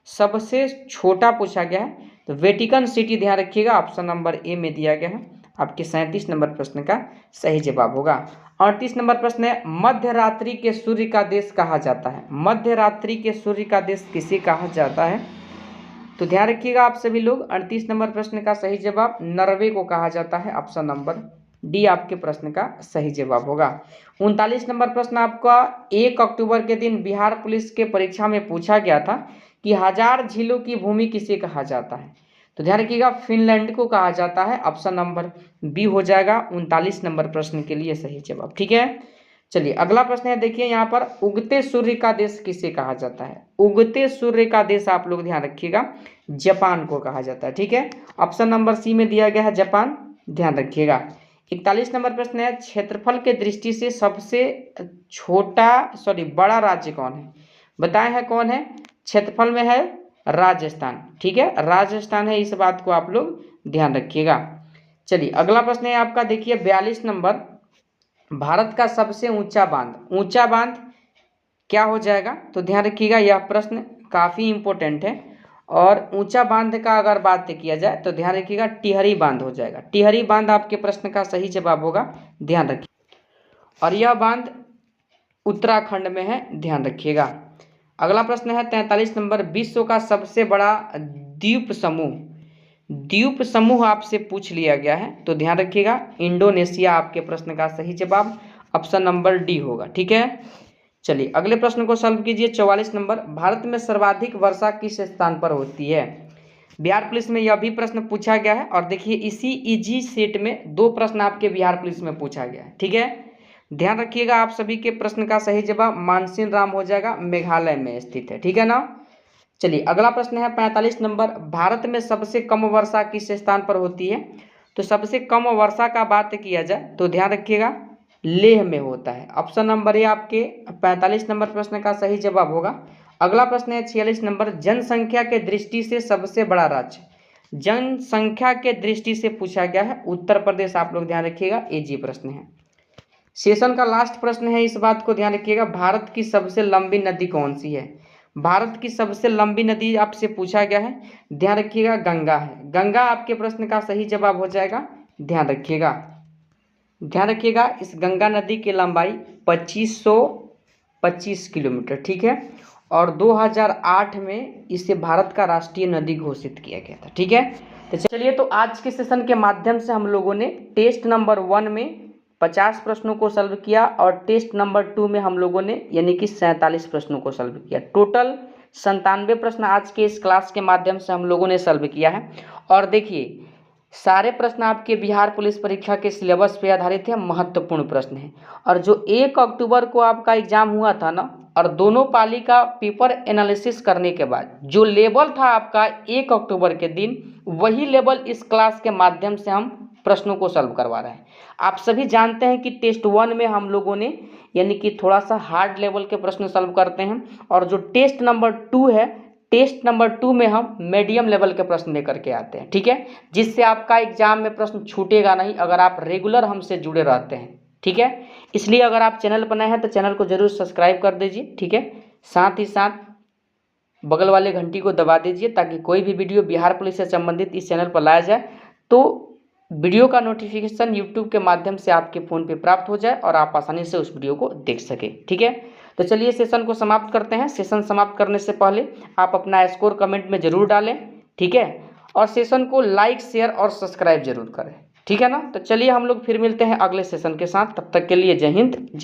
सबसे छोटा पूछा गया है, तो वेटिकन सिटी ध्यान रखिएगा ऑप्शन नंबर ए में दिया गया है, आपके 37 नंबर प्रश्न का सही जवाब होगा। 38 नंबर प्रश्न है, मध्य रात्रि के सूर्य का देश कहा जाता है, मध्य रात्रि के सूर्य का देश किसे कहा जाता है? तो ध्यान रखिएगा आप सभी लोग 38 नंबर प्रश्न का सही जवाब नॉर्वे को कहा जाता है, ऑप्शन नंबर डी आपके प्रश्न का सही जवाब होगा। 39 नंबर प्रश्न आपका 1 अक्टूबर के दिन बिहार पुलिस के परीक्षा में पूछा गया था कि 1000 झीलों की भूमि किसे कहा जाता है? तो ध्यान रखिएगा फिनलैंड को कहा जाता है, ऑप्शन नंबर बी हो जाएगा 39 नंबर प्रश्न के लिए सही जवाब। ठीक है, चलिए अगला प्रश्न है देखिए यहाँ पर, उगते सूर्य का देश किसे कहा जाता है? उगते सूर्य का देश आप लोग ध्यान रखिएगा जापान को कहा जाता है। ठीक है, ऑप्शन नंबर सी में दिया गया है जापान, ध्यान रखिएगा। 41 नंबर प्रश्न है, क्षेत्रफल के दृष्टि से सबसे बड़ा राज्य कौन है? बताए हैं कौन है? क्षेत्रफल में है राजस्थान। ठीक है, राजस्थान है, इस बात को आप लोग ध्यान रखिएगा। चलिए अगला प्रश्न है आपका देखिए 42 नंबर, भारत का सबसे ऊंचा बांध, ऊंचा बांध क्या हो जाएगा? तो ध्यान रखिएगा यह प्रश्न काफ़ी इंपॉर्टेंट है और ऊंचा बांध का अगर बात किया जाए तो ध्यान रखिएगा टिहरी बांध हो जाएगा। टिहरी बांध आपके प्रश्न का सही जवाब होगा, ध्यान रखिए। और यह बांध उत्तराखंड में है, ध्यान रखिएगा। अगला प्रश्न है 43 नंबर, विश्व का सबसे बड़ा द्वीप समूह आपसे पूछ लिया गया है, तो ध्यान रखिएगा इंडोनेशिया आपके प्रश्न का सही जवाब ऑप्शन नंबर डी होगा, ठीक है। चलिए अगले प्रश्न को सॉल्व कीजिए। 44 नंबर, भारत में सर्वाधिक वर्षा किस स्थान पर होती है? बिहार पुलिस में यह भी प्रश्न पूछा गया है और देखिए इसी इजी सेट में 2 प्रश्न आपके बिहार पुलिस में पूछा गया है, ठीक है। ध्यान रखिएगा आप सभी के प्रश्न का सही जवाब मानसिन राम हो जाएगा, मेघालय में स्थित है, ठीक है ना। चलिए अगला प्रश्न है 45 नंबर, भारत में सबसे कम वर्षा किस स्थान पर होती है? तो सबसे कम वर्षा का बात किया जाए तो ध्यान रखिएगा लेह में होता है। ऑप्शन नंबर ए आपके 45 नंबर प्रश्न का सही जवाब होगा। अगला प्रश्न है 46 नंबर, जनसंख्या के दृष्टि से सबसे बड़ा राज्य, जनसंख्या के दृष्टि से पूछा गया है उत्तर प्रदेश, आप लोग ध्यान रखिएगा इजी प्रश्न है। सेशन का लास्ट प्रश्न है, इस बात को ध्यान रखिएगा, भारत की सबसे लंबी नदी कौन सी है? भारत की सबसे लंबी नदी आपसे पूछा गया है, ध्यान रखिएगा गंगा है। गंगा आपके प्रश्न का सही जवाब हो जाएगा, ध्यान रखिएगा। ध्यान रखिएगा इस गंगा नदी की लंबाई 2525 किलोमीटर, ठीक है। और 2008 में इसे भारत का राष्ट्रीय नदी घोषित किया गया था, ठीक है। तो चलिए तो आज के सेशन के माध्यम से हम लोगों ने टेस्ट नंबर 1 में 50 प्रश्नों को सॉल्व किया और टेस्ट नंबर 2 में हम लोगों ने यानी कि 47 प्रश्नों को सॉल्व किया। टोटल 97 प्रश्न आज के इस क्लास के माध्यम से हम लोगों ने सॉल्व किया है। और देखिए सारे प्रश्न आपके बिहार पुलिस परीक्षा के सिलेबस पे आधारित है, महत्वपूर्ण प्रश्न है। और जो 1 अक्टूबर को आपका एग्जाम हुआ था ना, और दोनों पाली का पेपर एनालिसिस करने के बाद जो लेवल था आपका 1 अक्टूबर के दिन, वही लेवल इस क्लास के माध्यम से हम प्रश्नों को सॉल्व करवा रहे हैं। आप सभी जानते हैं कि टेस्ट 1 में हम लोगों ने यानी कि थोड़ा सा हार्ड लेवल के प्रश्न सॉल्व करते हैं, और जो टेस्ट नंबर 2 है, टेस्ट नंबर 2 में हम मीडियम लेवल के प्रश्न लेकर के आते हैं, ठीक है, जिससे आपका एग्जाम में प्रश्न छूटेगा नहीं अगर आप रेगुलर हमसे जुड़े रहते हैं, ठीक है। इसलिए अगर आप चैनल पर नए हैं तो चैनल को जरूर सब्सक्राइब कर दीजिए, ठीक है। साथ ही साथ बगल वाले घंटी को दबा दीजिए ताकि कोई भी वीडियो बिहार पुलिस से संबंधित इस चैनल पर लाया जाए तो वीडियो का नोटिफिकेशन यूट्यूब के माध्यम से आपके फ़ोन पे प्राप्त हो जाए और आप आसानी से उस वीडियो को देख सके, ठीक है। तो चलिए सेशन को समाप्त करते हैं। सेशन समाप्त करने से पहले आप अपना स्कोर कमेंट में ज़रूर डालें, ठीक है, और सेशन को लाइक शेयर और सब्सक्राइब जरूर करें, ठीक है ना। तो चलिए हम लोग फिर मिलते हैं अगले सेशन के साथ, तब तक के लिए जय हिंद।